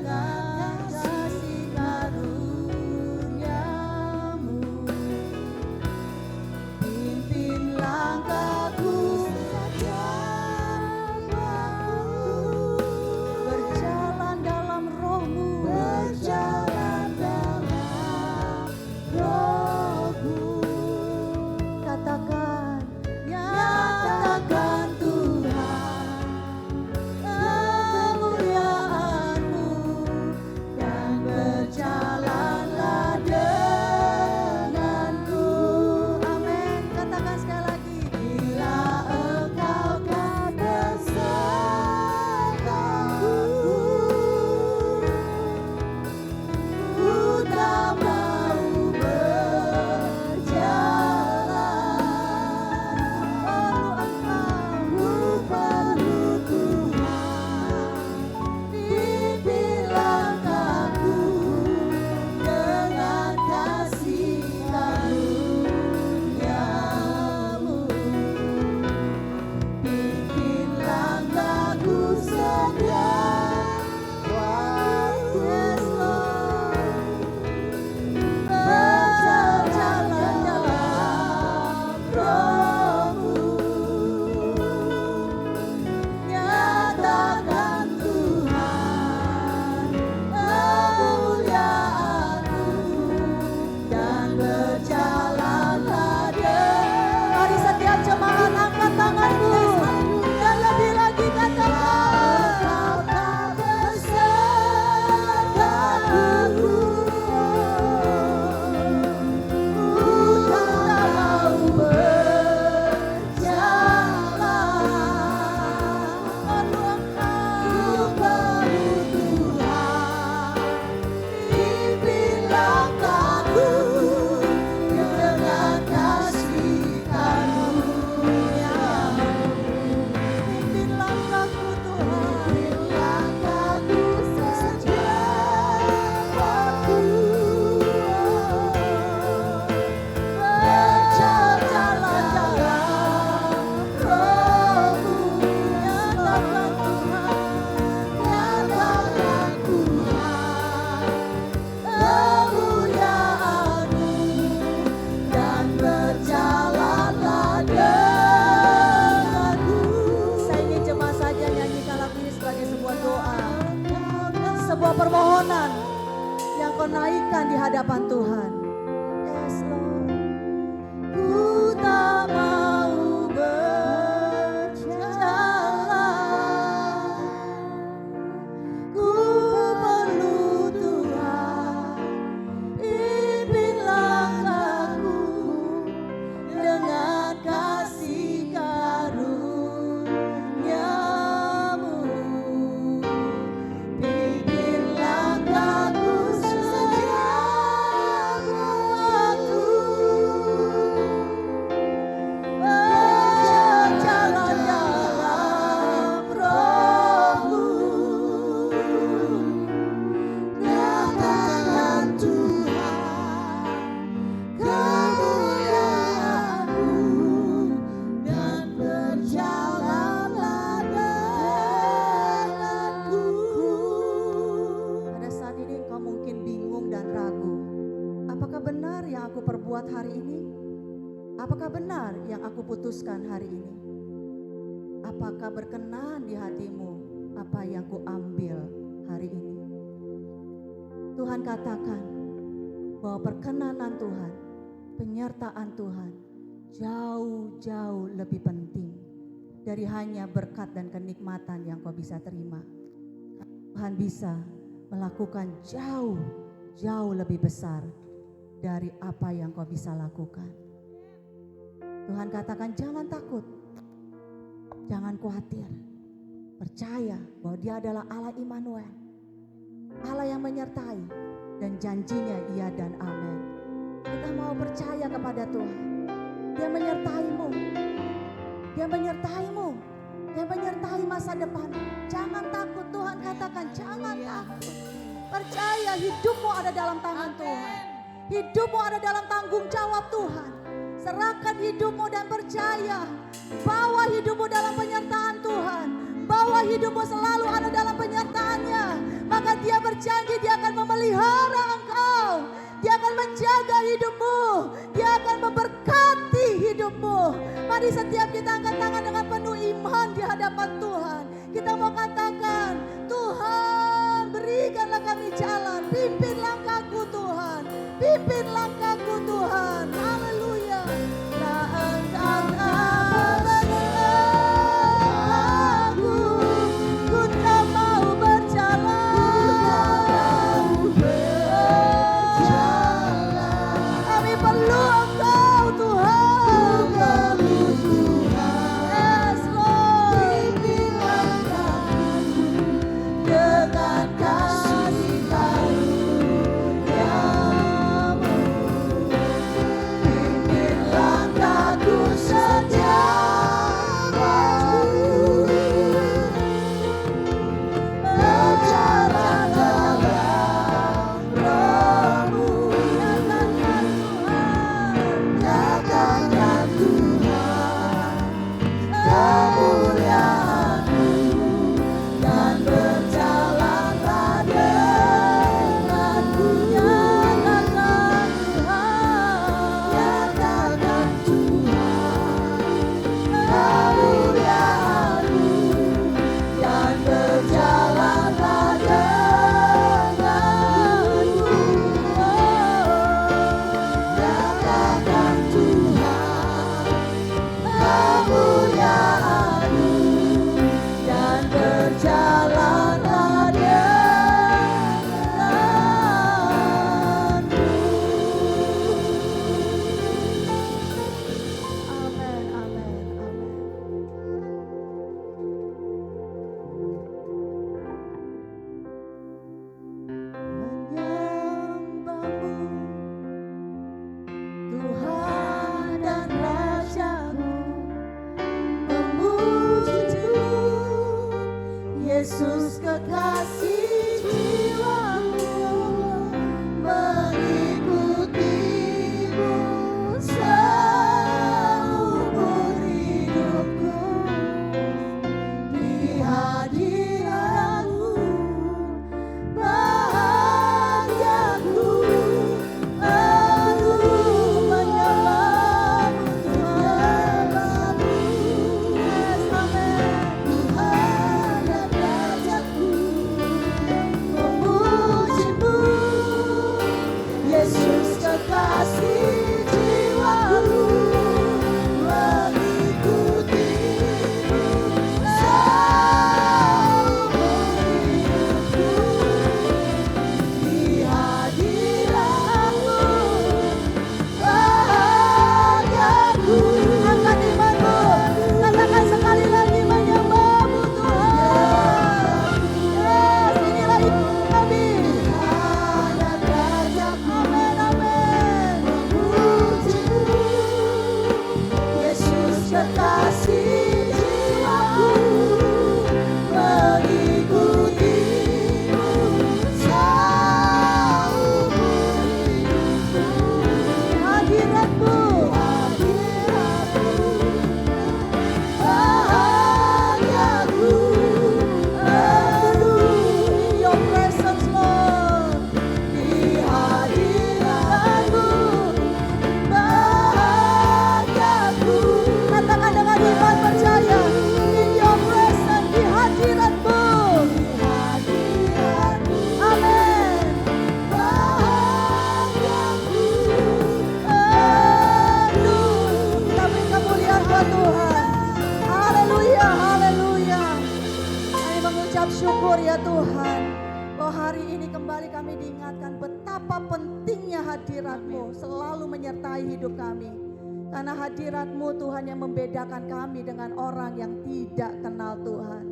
permohonan yang kau naikkan di hadapan Tuhan. Yes, Lord. Ku tak mau berjalan, ku perlu Tuhan, pimpin langkahku dengan kasih karunia-Mu. Pimpin langkahku setiap waktu, berjalan dalam Roh-Mu. Nyatakan Tuhan kemuliaan-Mu dan berjalanlah denganku. Pada saat ini engkau mungkin bingung dan ragu. Apakah benar yang aku perbuat hari ini? Apakah benar yang aku putuskan hari ini? Apakah berkenan di hatimu apa yang kuambil hari ini? Tuhan katakan bahwa perkenanan Tuhan, penyertaan Tuhan jauh-jauh lebih penting dari hanya berkat dan kenikmatan yang kau bisa terima. Tuhan bisa melakukan jauh lebih besar dari apa yang kau bisa lakukan. Tuhan katakan jangan takut, jangan khawatir. Percaya bahwa Dia adalah Allah Immanuel, Allah yang menyertai, dan janjinya iya dan amin. Kita mau percaya kepada Tuhan. Dia menyertaimu, Dia menyertaimu, Dia menyertai masa depan. Jangan takut, Tuhan katakan jangan takut. Percaya hidupmu ada dalam tangan Tuhan. Hidupmu ada dalam tanggung jawab Tuhan. Serahkan hidupmu dan percaya. Bawa hidupmu dalam penyertaan Tuhan. Bawa hidupmu selalu ada dalam penyertaannya. Maka Dia berjanji Dia akan memelihara engkau. Dia akan menjaga hidupmu. Dia akan memberkati hidupmu. Mari setiap kita angkat tangan dengan penuh iman di hadapan Tuhan. Kita mau katakan, Tuhan berikanlah kami jalan. Pimpin langkahku Tuhan. Pimpin langkahku Tuhan. Haleluya. Tak engkau aku, ku tak mau berjalan. Kami perlu Engkau Tuhan. Yes Lord. Pimpin langkahku dengan kasih karunia-Mu. mengingatkan betapa pentingnya hadirat-Mu selalu menyertai hidup kami. Karena hadirat-Mu Tuhan yang membedakan kami dengan orang yang tidak kenal Tuhan.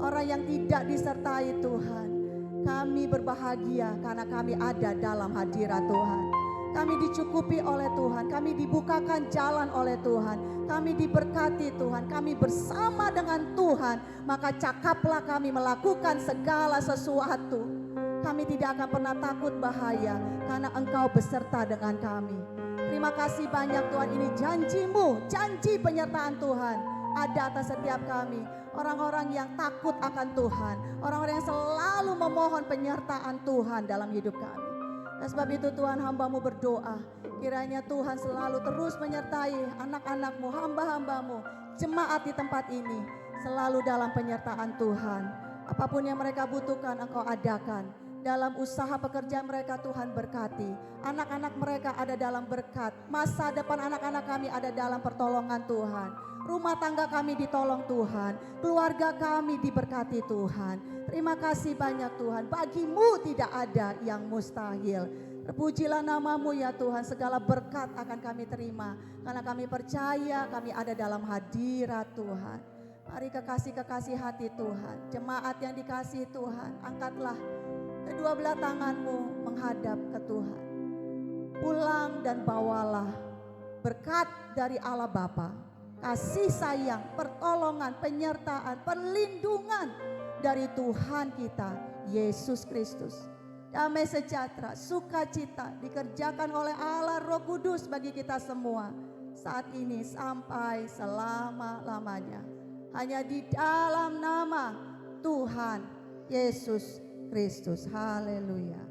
Orang yang tidak disertai Tuhan. Kami berbahagia karena kami ada dalam hadirat Tuhan. Kami dicukupi oleh Tuhan, kami dibukakan jalan oleh Tuhan, kami diberkati Tuhan, kami bersama dengan Tuhan, maka cakaplah kami melakukan segala sesuatu. Kami tidak akan pernah takut bahaya karena Engkau beserta dengan kami. Terima kasih banyak Tuhan, ini janji-Mu, janji penyertaan Tuhan ada atas setiap kami. Orang-orang yang takut akan Tuhan, orang-orang yang selalu memohon penyertaan Tuhan dalam hidup kami. Dan sebab itu Tuhan, hamba-Mu berdoa, kiranya Tuhan selalu terus menyertai anak-anak-Mu, hamba-hamba-Mu, jemaat di tempat ini, selalu dalam penyertaan Tuhan. Apapun yang mereka butuhkan Engkau adakan. Dalam usaha pekerjaan mereka Tuhan berkati. Anak-anak mereka ada dalam berkat. Masa depan anak-anak kami ada dalam pertolongan Tuhan. Rumah tangga kami ditolong Tuhan. Keluarga kami diberkati Tuhan. Terima kasih banyak Tuhan. Bagi-Mu tidak ada yang mustahil. Terpujilah nama-Mu ya Tuhan. Segala berkat akan kami terima. Karena kami percaya kami ada dalam hadirat Tuhan. Mari kekasih-kekasih hati Tuhan. Jemaat yang dikasihi Tuhan. Angkatlah kedua belah tangan-Mu menghadap ke Tuhan. Pulang dan bawalah berkat dari Allah Bapa, kasih sayang, pertolongan, penyertaan, perlindungan dari Tuhan kita Yesus Kristus. Damai sejahtera, sukacita dikerjakan oleh Allah Roh Kudus bagi kita semua saat ini sampai selama-lamanya. Hanya di dalam nama Tuhan Yesus Kristus. Haleluya.